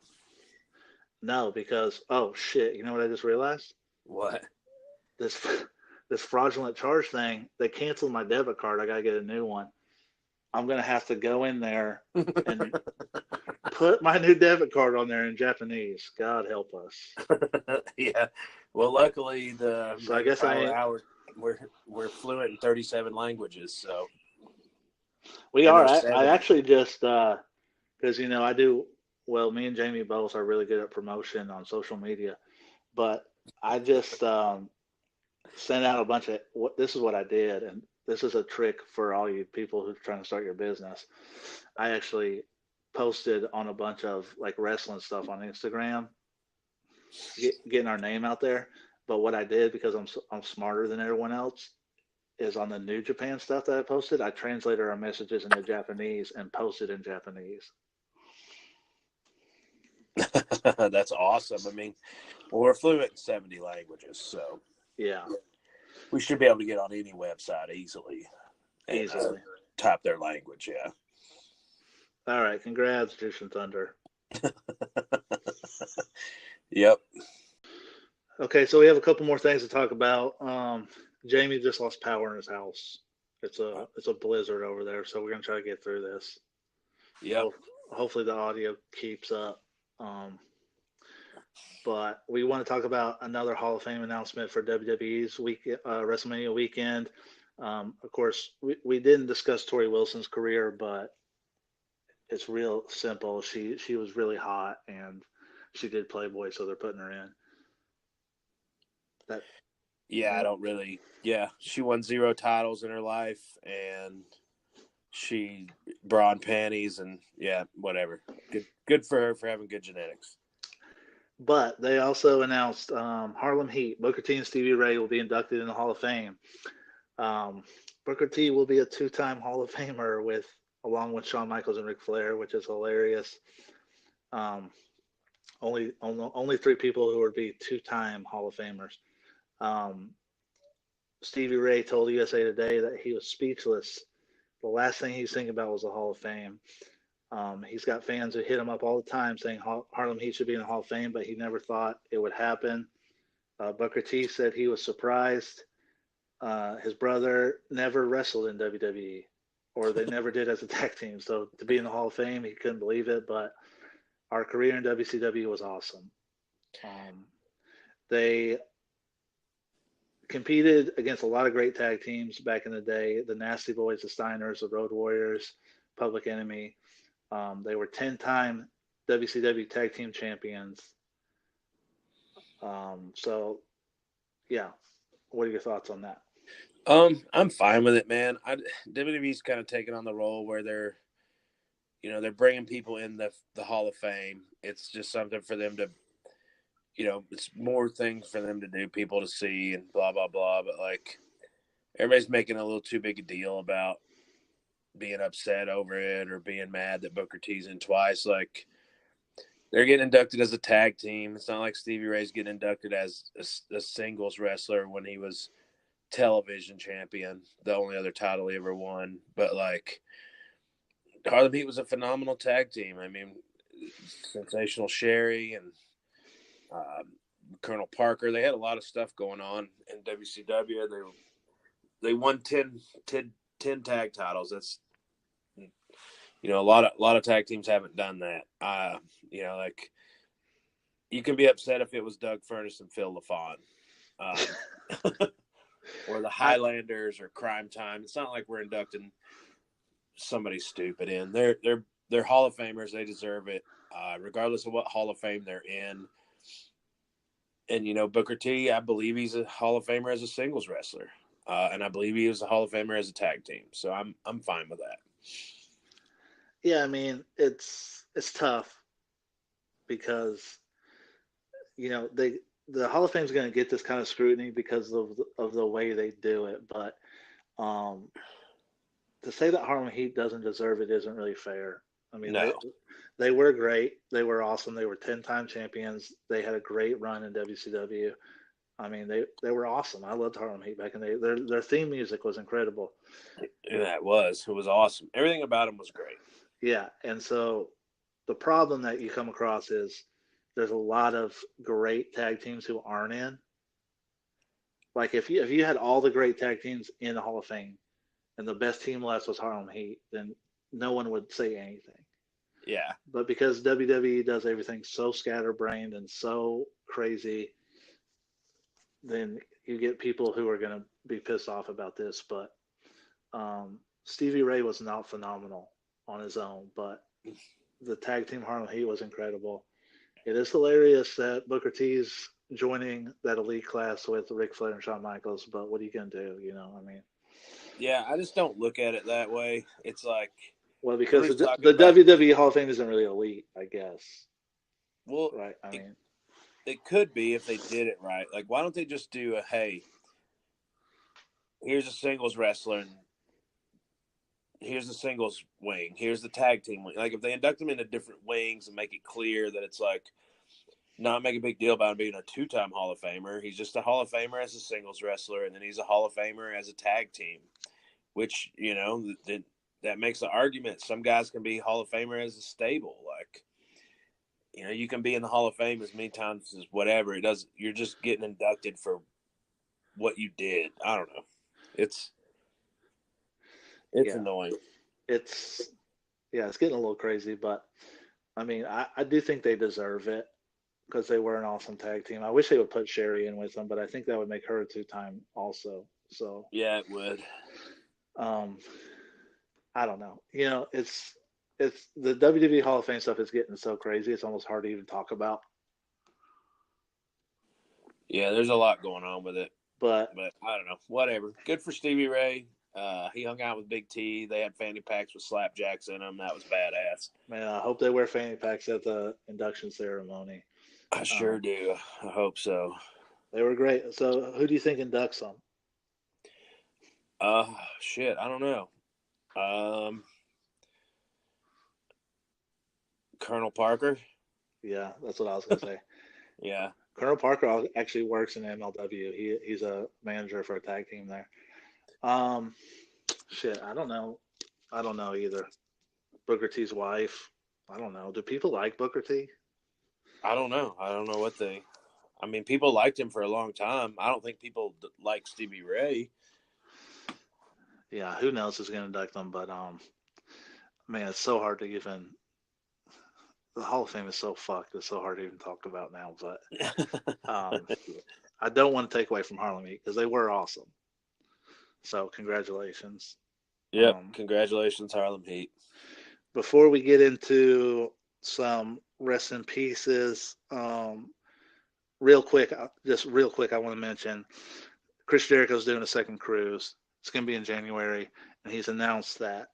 Speaker 1: No, because oh shit, you know what I just realized?
Speaker 2: What?
Speaker 1: This fraudulent charge thing. They canceled my debit card. I gotta get a new one. I'm gonna have to go in there and put my new debit card on there in Japanese. God help us.
Speaker 2: Yeah. Well, luckily
Speaker 1: So I guess
Speaker 2: we're fluent in 37 languages. So
Speaker 1: we are. I actually just because I do well. Me and Jamie both are really good at promotion on social media, but I just sent out a bunch of this is what I did, and this is a trick for all you people who are trying to start your business. I actually posted on a bunch of like wrestling stuff on Instagram, getting our name out there. But what I did, because I'm smarter than everyone else, is on the New Japan stuff that I posted, I translated our messages into Japanese and posted in Japanese.
Speaker 2: That's awesome. I mean, we're fluent in 70 languages, so
Speaker 1: yeah,
Speaker 2: we should be able to get on any website easily. Type their language, yeah.
Speaker 1: All right, congrats, Jushin Thunder.
Speaker 2: Yep.
Speaker 1: Okay, so we have a couple more things to talk about. Jamie just lost power in his house. It's a blizzard over there, so we're gonna try to get through this.
Speaker 2: Yep.
Speaker 1: Hopefully the audio keeps up. But we want to talk about another Hall of Fame announcement for WWE's WrestleMania weekend. Of course, we didn't discuss Tori Wilson's career, but it's real simple. She was really hot, and she did Playboy, so they're putting her in.
Speaker 2: I don't really. Yeah, she won 0 titles in her life, and she bra and panties, and whatever. Good for her for having good genetics.
Speaker 1: But they also announced Harlem Heat. Booker T and Stevie Ray will be inducted in the Hall of Fame. Booker T will be a 2-time Hall of Famer along with Shawn Michaels and Ric Flair, which is hilarious. Only 3 people who would be 2-time Hall of Famers. Stevie Ray told USA Today that he was speechless. The last thing he's thinking about was the Hall of Fame. He's got fans who hit him up all the time saying Harlem Heat should be in the Hall of Fame, but he never thought it would happen. Booker T said he was surprised. His brother never wrestled in WWE, or they never did as a tag team. So to be in the Hall of Fame, he couldn't believe it. But our career in WCW was awesome. They competed against a lot of great tag teams back in the day. The Nasty Boys, the Steiners, the Road Warriors, Public Enemy. They were 10-time WCW Tag Team Champions. So, yeah. What are your thoughts on that?
Speaker 2: I'm fine with it, man. WWE's kind of taking on the role where they're bringing people in the Hall of Fame. It's just something for them to, it's more things for them to do, people to see, and blah blah blah. But like, everybody's making a little too big a deal about being upset over it or being mad that Booker T's in twice. Like, they're getting inducted as a tag team. It's not like Stevie Ray's getting inducted as a singles wrestler when he was television champion, the only other title he ever won. But like, Harlem Heat was a phenomenal tag team. I mean, Sensational Sherry and Colonel Parker. They had a lot of stuff going on in WCW. They won 10 tag titles. That's, a lot of tag teams haven't done that. Like, you can be upset if it was Doug Furnas and Phil LaFon, or the Highlanders or Crime Time. It's not like we're inducting somebody stupid in. They're Hall of Famers. They deserve it, regardless of what Hall of Fame they're in. And Booker T, I believe he's a Hall of Famer as a singles wrestler, and I believe he was a Hall of Famer as a tag team. So I'm fine with that.
Speaker 1: Yeah, I mean, it's tough because the Hall of Fame is going to get this kind of scrutiny because of the way they do it. But to say that Harlem Heat doesn't deserve it isn't really fair. I mean,
Speaker 2: No.
Speaker 1: they were great. They were awesome. They were 10-time champions. They had a great run in WCW. I mean, they were awesome. I loved Harlem Heat back in the day. Their theme music was incredible.
Speaker 2: Yeah, it was awesome. Everything about him was great.
Speaker 1: Yeah, and so the problem that you come across is there's a lot of great tag teams who aren't in. Like if you had all the great tag teams in the Hall of Fame and the best team left was Harlem Heat, then no one would say anything.
Speaker 2: Yeah.
Speaker 1: But because WWE does everything so scatterbrained and so crazy, then you get people who are going to be pissed off about this. But Stevie Ray was not phenomenal on his own, but the tag team Harlem Heat was incredible. It is hilarious that Booker T's joining that elite class with Ric Flair and Shawn Michaels, but what are you going to do? I mean.
Speaker 2: Yeah, I just don't look at it that way. It's like,
Speaker 1: well, because the WWE Hall of Fame isn't really elite, I guess.
Speaker 2: Well,
Speaker 1: right. I mean,
Speaker 2: it could be if they did it right. Like, why don't they just do hey, here's a singles wrestler, and here's the singles wing, here's the tag team wing. Like, if they induct them into different wings and make it clear that it's like, not make a big deal about him being a 2-time Hall of Famer. He's just a Hall of Famer as a singles wrestler, and then he's a Hall of Famer as a tag team, which, that makes the argument. Some guys can be Hall of Famer as a stable. Like, you can be in the Hall of Fame as many times as whatever. You're just getting inducted for what you did. I don't know. It's annoying.
Speaker 1: It's getting a little crazy, but I mean, I do think they deserve it because they were an awesome tag team. I wish they would put Sherry in with them, but I think that would make her a 2-time also. So
Speaker 2: yeah, it would.
Speaker 1: I don't know. It's the WWE Hall of Fame stuff is getting so crazy. It's almost hard to even talk about.
Speaker 2: Yeah, there's a lot going on with it.
Speaker 1: But
Speaker 2: I don't know. Whatever. Good for Stevie Ray. He hung out with Big T. They had fanny packs with slapjacks in them. That was badass.
Speaker 1: Man, I hope they wear fanny packs at the induction ceremony.
Speaker 2: I sure do. I hope so.
Speaker 1: They were great. So who do you think inducts them?
Speaker 2: Shit, I don't know. Colonel Parker?
Speaker 1: Yeah, that's what I was going to say.
Speaker 2: Yeah.
Speaker 1: Colonel Parker actually works in MLW. He's a manager for a tag team there. Shit, I don't know. I don't know either. Booker T's wife. I don't know. Do people like Booker T?
Speaker 2: I don't know. I don't know what they. I mean, people liked him for a long time. I don't think people like Stevie Ray.
Speaker 1: Yeah, who knows who's going to induct them? But man, it's so hard to even. The Hall of Fame is so fucked. It's so hard to even talk about now. But I don't want to take away from Harlem Heat because they were awesome. So congratulations.
Speaker 2: Yep, congratulations, Harlem Heat.
Speaker 1: Before we get into some rest in pieces, real quick, I want to mention Chris Jericho's doing a second cruise. It's going to be in January, and he's announced that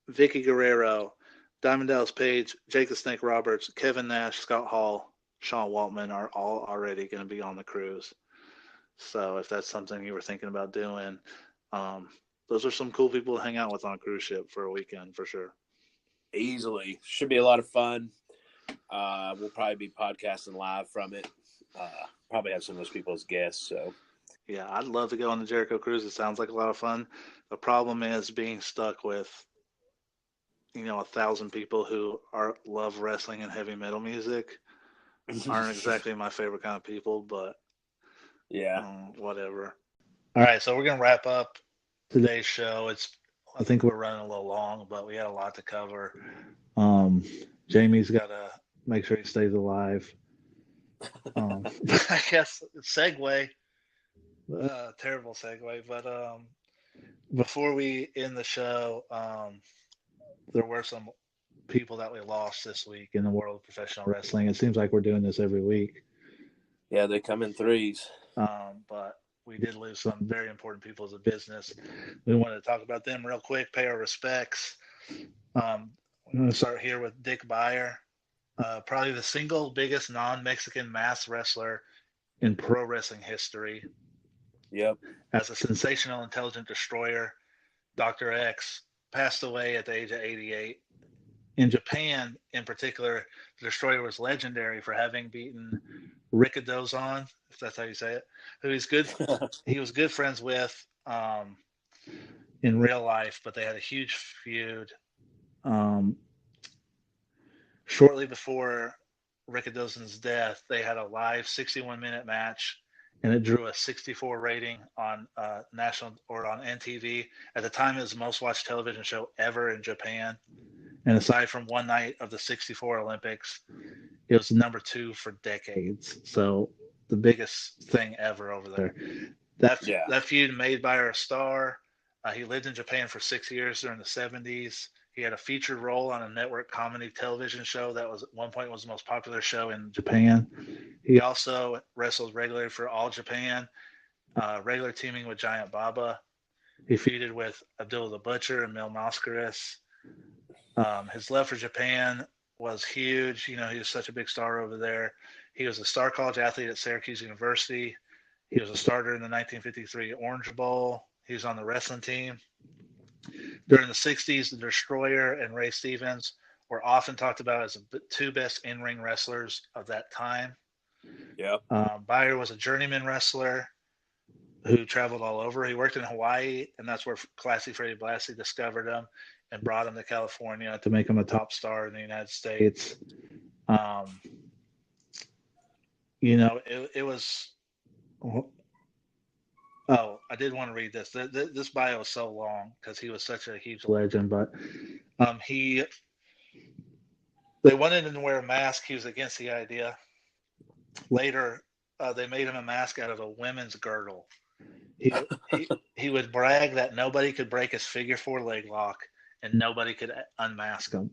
Speaker 1: Vicky Guerrero, Diamond Dallas Page, Jake the Snake Roberts, Kevin Nash, Scott Hall, Sean Waltman are all already going to be on the cruise. So if that's something you were thinking about doing, those are some cool people to hang out with on a cruise ship for a weekend for sure.
Speaker 2: Easily. Should be a lot of fun. We'll probably be podcasting live from it. Probably have some of those people as guests. So
Speaker 1: yeah, I'd love to go on the Jericho Cruise. It sounds like a lot of fun. The problem is being stuck with 1,000 people who love wrestling and heavy metal music. aren't exactly my favorite kind of people, but
Speaker 2: Yeah.
Speaker 1: whatever. All right, so we're gonna wrap up today's show. I think we're running a little long, but we had a lot to cover. Jamie's got to make sure he stays alive. I guess segue, terrible segue, but before we end the show, there were some people that we lost this week in the world of professional wrestling. It seems like we're doing this every week.
Speaker 2: Yeah, they come in threes.
Speaker 1: But we did lose some very important people as a business. We wanted to talk about them real quick, pay our respects. I'm going to start here with Dick Beyer, probably the single biggest non-Mexican mass wrestler in pro wrestling history.
Speaker 2: Yep.
Speaker 1: As a sensational, intelligent destroyer, Dr. X passed away at the age of 88. In Japan, in particular, the Destroyer was legendary for having beaten Rikidozan, if that's how you say it, who he was good friends with in real life, but they had a huge feud. Shortly before Rikidozan's death, they had a live 61-minute match, and it drew a 64 rating on national or on NTV. At the time, it was the most watched television show ever in Japan. And aside from one night of the 64 Olympics, it was number 2 for decades. So the biggest thing ever over there. That feud made Beyer a star. He lived in Japan for 6 years during the 70s. He had a featured role on a network comedy television show that was at one point was the most popular show in Japan. He also wrestled regularly for All Japan, regular teaming with Giant Baba. He feuded with Abdullah the Butcher and Mil Mascaras. His love for Japan was huge. He was such a big star over there. He was a star college athlete at Syracuse University. He was a starter in the 1953 Orange Bowl. He was on the wrestling team. During the 60s, the Destroyer and Ray Stevens were often talked about as the 2 best in-ring wrestlers of that time.
Speaker 2: Yep.
Speaker 1: Beyer was a journeyman wrestler who traveled all over. He worked in Hawaii, and that's where Classy Freddie Blassie discovered him and brought him to California to make him a top star in the United States. It was. Oh, I did want to read this. This bio is so long because he was such a huge legend. But they wanted him to wear a mask. He was against the idea. Later, they made him a mask out of a women's girdle. He would brag that nobody could break his figure 4 leg lock and nobody could unmask him.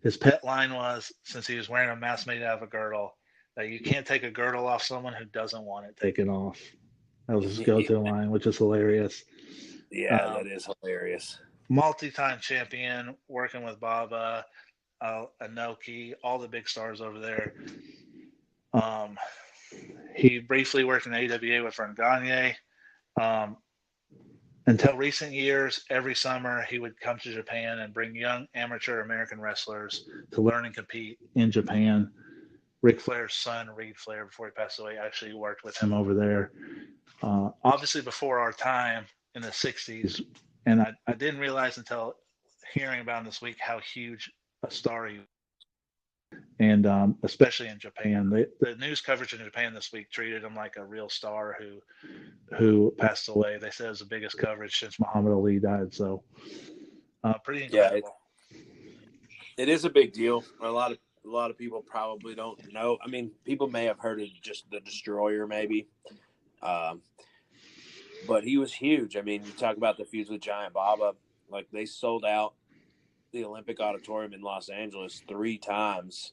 Speaker 1: His pet line was, since he was wearing a mask made out of a girdle, that you can't take a girdle off someone who doesn't want it taken off. That was his go-to line, which is hilarious.
Speaker 2: Yeah, that is hilarious.
Speaker 1: Multi-time champion, working with Baba, Inoki, all the big stars over there. He briefly worked in AWA with Vern Gagne. Until recent years, every summer he would come to Japan and bring young amateur American wrestlers to learn and compete in Japan. Ric Flair's son, Reed Flair, before he passed away, actually worked with him over there. Obviously before our time in the 60s, and I didn't realize until hearing about him this week how huge a star he was. And especially in Japan. The news coverage in Japan this week treated him like a real star who passed away. They said it was the biggest coverage since Muhammad Ali died. So pretty incredible.
Speaker 2: Yeah, it is a big deal. A lot of people probably don't know. I mean, people may have heard of just the Destroyer maybe. But he was huge. I mean, you talk about the feuds with Giant Baba. Like, they sold out the Olympic Auditorium in Los Angeles 3 times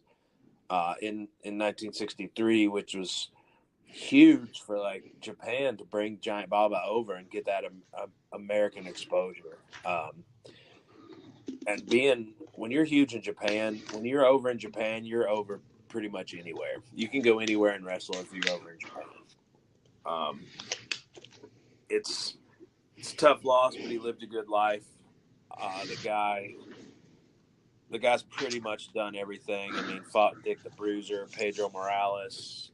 Speaker 2: in 1963, which was huge for, like, Japan to bring Giant Baba over and get that American exposure. And when you're huge in Japan, when you're over in Japan, you're over pretty much anywhere. You can go anywhere and wrestle if you're over in Japan. It's a tough loss, but he lived a good life. The guy's pretty much done everything. I mean, fought Dick the Bruiser, Pedro Morales.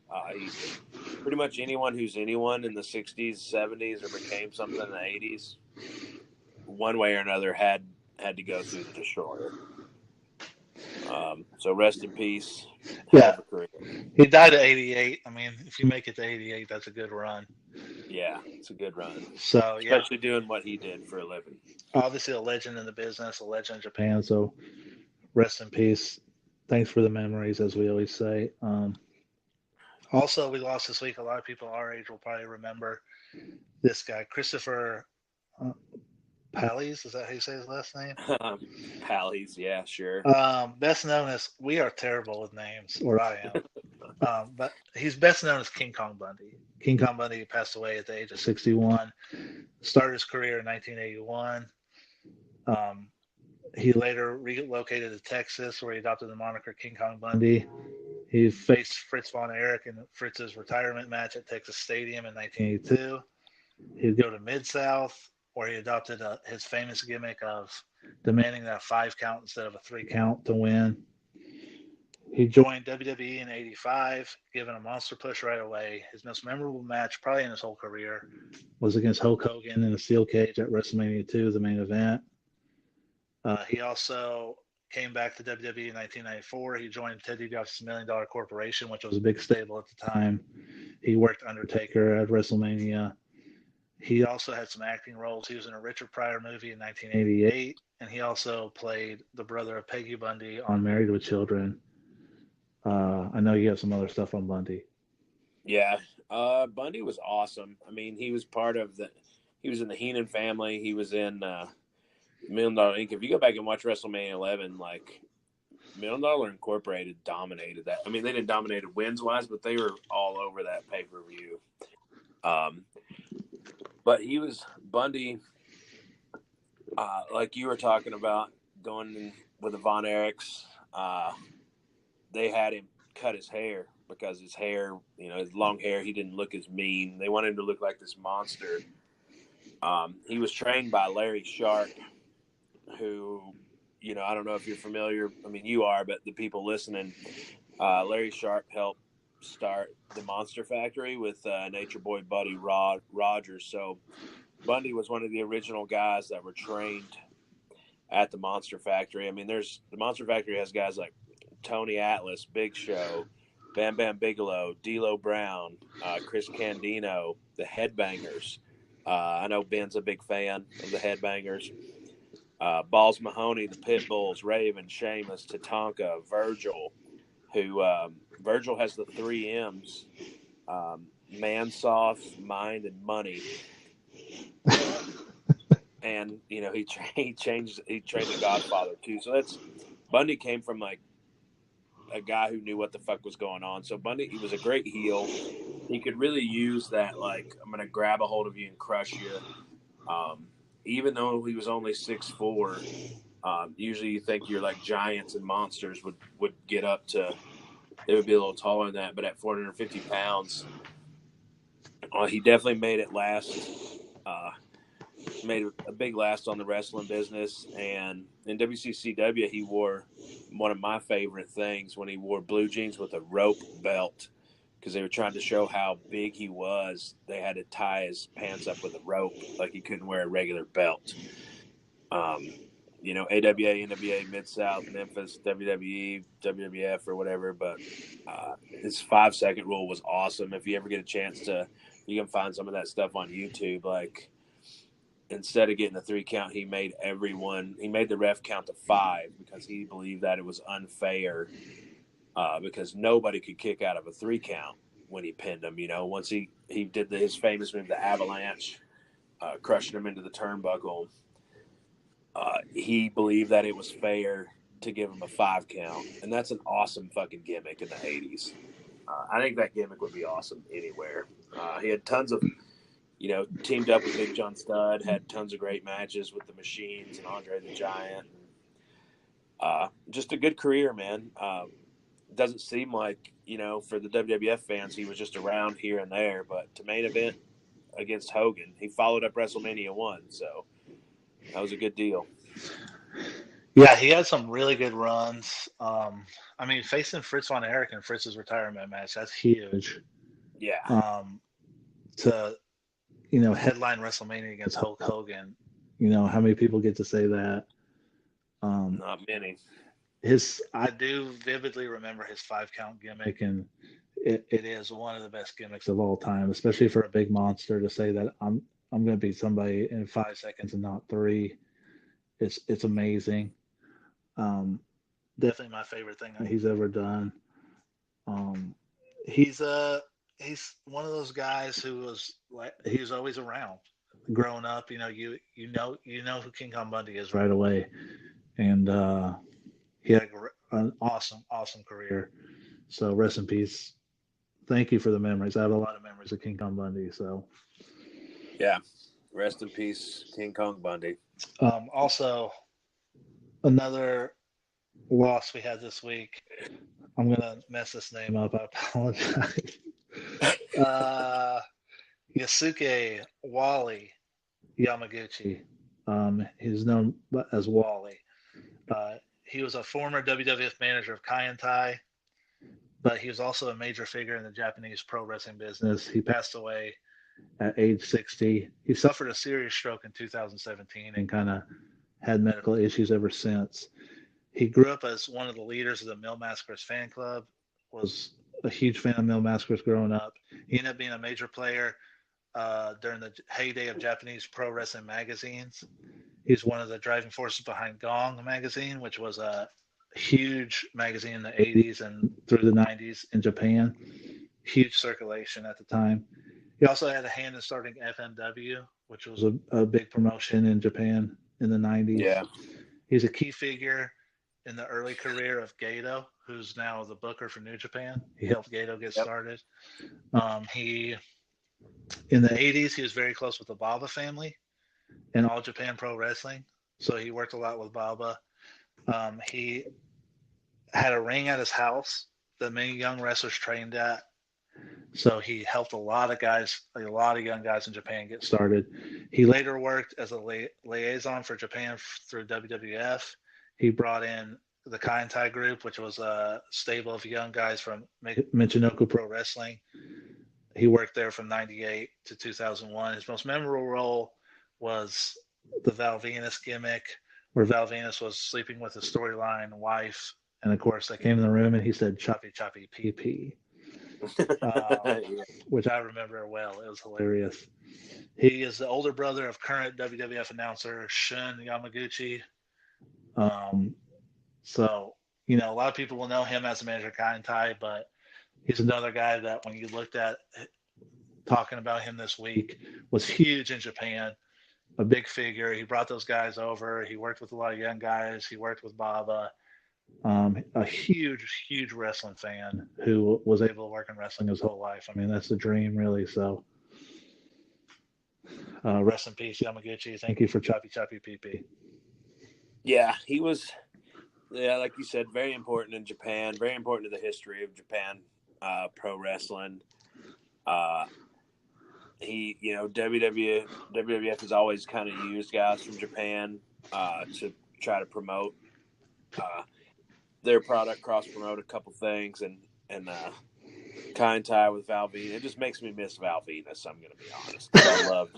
Speaker 2: Pretty much anyone who's anyone in the 60s, 70s, or became something in the 80s, one way or another had to go through the Destroyer. So rest in peace.
Speaker 1: Yeah.
Speaker 2: Hell of a career.
Speaker 1: He died at 88. I mean, if you make it to 88, that's a good run.
Speaker 2: Yeah, it's a good run.
Speaker 1: So, yeah.
Speaker 2: Especially doing what he did for a living.
Speaker 1: Obviously a legend in the business, a legend in Japan. So rest in peace. Thanks for the memories, as we always say. Also, we lost this week. A lot of people our age will probably remember this guy, Christopher Pallies. Is that how you say his last name?
Speaker 2: Pallies, yeah, sure.
Speaker 1: Best known as, we are terrible with names, or I am. But he's best known as King Kong Bundy. King Kong Bundy passed away at the age of 61. Started his career in 1981. He later relocated to Texas, where he adopted the moniker King Kong Bundy. He faced Fritz von Erich in Fritz's retirement match at Texas Stadium in 1982. He'd go to Mid-South, where he adopted his famous gimmick of demanding that 5 count instead of a 3 count to win. He joined WWE in 85, given a monster push right away. His most memorable match, probably in his whole career, was against Hulk Hogan in a steel cage at WrestleMania 2, the main event. He also came back to WWE in 1994. He joined Ted DiBiase's $1 Million Corporation, which was a big stable at the time. He worked Undertaker at WrestleMania. He also had some acting roles. He was in a Richard Pryor movie in 1988, and he also played the brother of Peggy Bundy on Married with Children. I know you have some other stuff on Bundy.
Speaker 2: Yeah, Bundy was awesome. I mean, he was he was in the Heenan family. He was in $1 Million Inc. If you go back and watch WrestleMania 11, like $1 Million Incorporated dominated that. I mean, they didn't dominate it wins-wise, but they were all over that pay-per-view. But he was Bundy, like you were talking about, going with the Von Erichs. They had him cut his hair because his hair, his long hair, he didn't look as mean. They wanted him to look like this monster. He was trained by Larry Sharp, who, I don't know if you're familiar. I mean, you are, but the people listening, Larry Sharp helped start the Monster Factory with Nature Boy Buddy Rogers. So Bundy was one of the original guys that were trained at the Monster Factory. I mean, the Monster Factory has guys like Tony Atlas, Big Show, Bam Bam Bigelow, D'Lo Brown, Chris Candido, the Headbangers. I know Ben's a big fan of the Headbangers. Balls Mahoney, the Pitbulls, Raven, Sheamus, Tatanka, Virgil, who Virgil has the 3 M's, man, soft, mind, and money. And, he trained the Godfather too. So Bundy came from like a guy who knew what the fuck was going on. So Bundy, he was a great heel. He could really use that, like, I'm going to grab a hold of you and crush you. Even though he was only 6'4", usually you think you're like giants and monsters would get up to, they would be a little taller than that. But at 450 pounds, he definitely made it last. Made a big last on the wrestling business. And in WCCW, he wore one of my favorite things when he wore blue jeans with a rope belt, because they were trying to show how big he was. They had to tie his pants up with a rope, like he couldn't wear a regular belt. AWA, NWA, Mid-South, Memphis, WWE, WWF, or whatever. But his 5-second rule was awesome. If you ever get a chance you can find some of that stuff on YouTube. Like, instead of getting a 3 count, he made the ref count to 5 because he believed that it was unfair. Because nobody could kick out of a 3 count when he pinned him. Once he did his famous move, the avalanche, crushing him into the turnbuckle, he believed that it was fair to give him a 5 count. And that's an awesome fucking gimmick in the 80s. I think that gimmick would be awesome anywhere. He had tons of, teamed up with Big John Studd, had tons of great matches with the Machines and Andre the Giant. Just a good career, man. Doesn't seem like, for the WWF fans, he was just around here and there, but to main event against Hogan, he followed up WrestleMania 1, so that was a good deal.
Speaker 1: Yeah, he had some really good runs. Facing Fritz von Erich in Fritz's retirement match, that's huge.
Speaker 2: Yeah.
Speaker 1: To, headline WrestleMania against Hulk Hogan, how many people get to say that?
Speaker 2: Not many.
Speaker 1: I do vividly remember his 5 count gimmick, and it is one of the best gimmicks of all time, especially for a big monster to say that I'm going to beat somebody in 5 seconds and not 3. It's amazing. Definitely my favorite thing that he's ever done. He's one of those guys who was like, he was always around. Growing up, you know who King Kong Bundy is right away, and he had an awesome career. So rest in peace. Thank you for the memories. I have a lot of memories of King Kong Bundy. So
Speaker 2: yeah, rest in peace, King Kong Bundy.
Speaker 1: Also, another loss we had this week. I'm gonna mess this name up. I apologize. Yasuke Wally Yamaguchi. He's known as Wally. He was a former WWF manager of Kaientai, but he was also a major figure in the Japanese pro wrestling business. He passed away at age 60. He suffered a serious stroke in 2017 and kind of had medical issues ever since. He grew up as one of the leaders of the Mil Mascaras fan club, was a huge fan of Mil Mascaras growing up. He ended up being a major player during the heyday of Japanese pro wrestling magazines. He's one of the driving forces behind Gong magazine, which was a huge magazine in the 80s and through the 90s in Japan. Huge circulation at the time. He also had a hand in starting FMW, which was a big promotion in Japan in the 90s.
Speaker 2: Yeah.
Speaker 1: He's a key figure in the early career of Gato, who's now the booker for New Japan. He helped Gato get started. In the 80s, he was very close with the Baba family in All Japan Pro Wrestling. So he worked a lot with Baba. He had a ring at his house that many young wrestlers trained at. So he helped a lot of young guys in Japan get started. He later worked as a liaison for Japan through WWF. He brought in the Kaientai group, which was a stable of young guys from Michinoku Pro Wrestling. He worked there from 98 to 2001. His most memorable role was the Val Venus gimmick, where Val Venus was sleeping with his storyline wife. And of course, I came in the room and he said, "Choppy, choppy, PP." Which I remember well. It was hilarious. He is the older brother of current WWF announcer Shun Yamaguchi. So, a lot of people will know him as a manager of Kaientai, but he's another guy that when you looked at talking about him this week was huge in Japan, a big figure. He brought those guys over. He worked with a lot of young guys. He worked with Baba. A huge wrestling fan who was able to work in wrestling his whole life. I mean, that's the dream, really. So, rest in peace, Yamaguchi. Thank you for Choppy Choppy PP.
Speaker 2: Yeah, he was, like you said, very important in Japan, very important to the history of Japan pro wrestling. WWF has always kind of used guys from Japan to try to promote their product, cross promote a couple things, and Kaientai with Val Venus. It just makes me miss Val Venus. I'm going to be honest. I love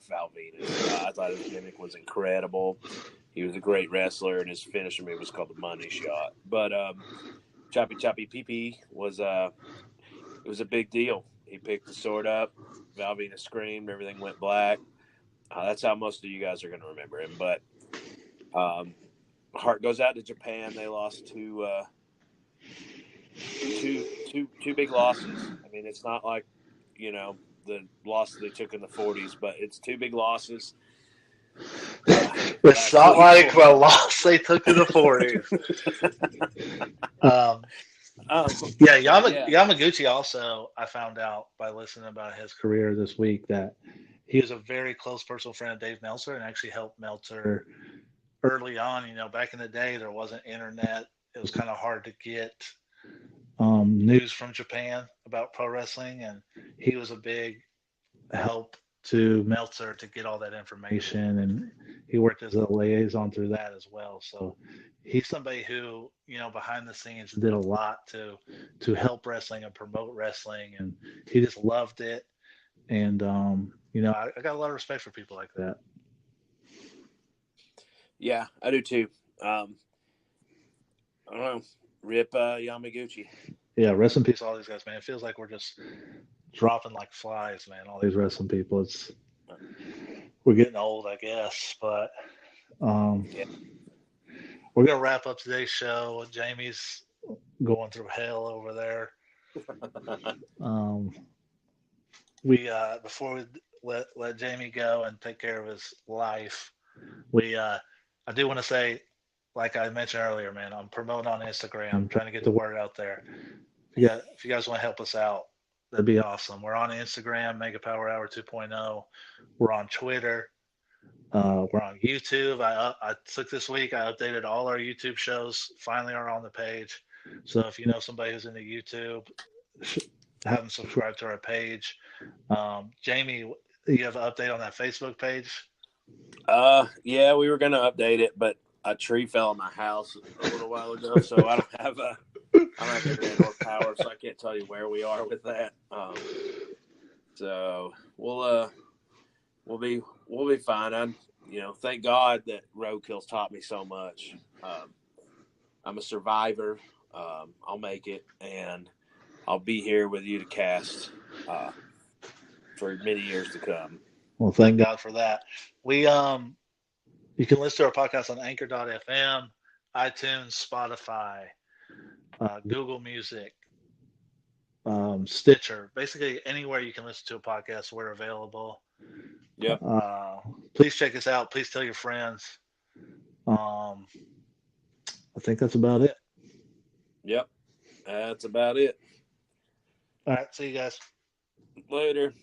Speaker 2: Val Venus. I thought his gimmick was incredible. He was a great wrestler, and his finisher move was called the money shot. But Choppy Choppy PP was it was a big deal. He picked the sword up. Val Venus screamed. Everything went black. That's how most of you guys are going to remember him. But heart goes out to Japan. They lost two big losses. I mean, it's not like, the loss they took in the 40s, but it's two big losses.
Speaker 1: It's not like the loss they took in the 40s. Yamaguchi also, I found out by listening about his career this week that he was a very close personal friend of Dave Meltzer and actually helped Meltzer early on. Back in the day, there wasn't internet. It was kind of hard to get news from Japan about pro wrestling, and he was a big help to Meltzer to get all that information, and he worked as a liaison through that as well. So he's somebody who, behind the scenes did a lot to help wrestling and promote wrestling, and he just loved it. And I got a lot of respect for people like that.
Speaker 2: Yeah, I do too. I don't know. Rip Yamaguchi.
Speaker 1: Yeah, rest in peace, all these guys, man. It feels like we're just dropping like flies, man. All these wrestling people. We're getting old, I guess, but
Speaker 2: Yeah.
Speaker 1: we're gonna wrap up today's show. Jamie's going through hell over there. We before we let Jamie go and take care of his life, I do want to say, like I mentioned earlier, man, I'm promoting on Instagram, trying to get the word out there. If you guys want to help us out, that'd be awesome. We're on Instagram, Mega Power Hour 2.0. We're on Twitter. We're on YouTube. I took this week. I updated all our YouTube shows. Finally, are on the page. So if you know somebody who's into YouTube, have them subscribe to our page. Jamie, you have an update on that Facebook page?
Speaker 2: Yeah, we were gonna update it, but a tree fell on my house a little while ago, so I don't have internet or power, so I can't tell you where we are with that. So we'll be fine. Thank God that roadkill's taught me so much. I'm a survivor. I'll make it, and I'll be here with you to cast for many years to come.
Speaker 1: Well, thank God for that. You can listen to our podcast on Anchor.fm, iTunes, Spotify, Google Music, Stitcher. Basically, anywhere you can listen to a podcast, we're available.
Speaker 2: Yep.
Speaker 1: Please check us out. Please tell your friends. I think that's about it.
Speaker 2: Yep. That's about it.
Speaker 1: All right. See you guys.
Speaker 2: Later.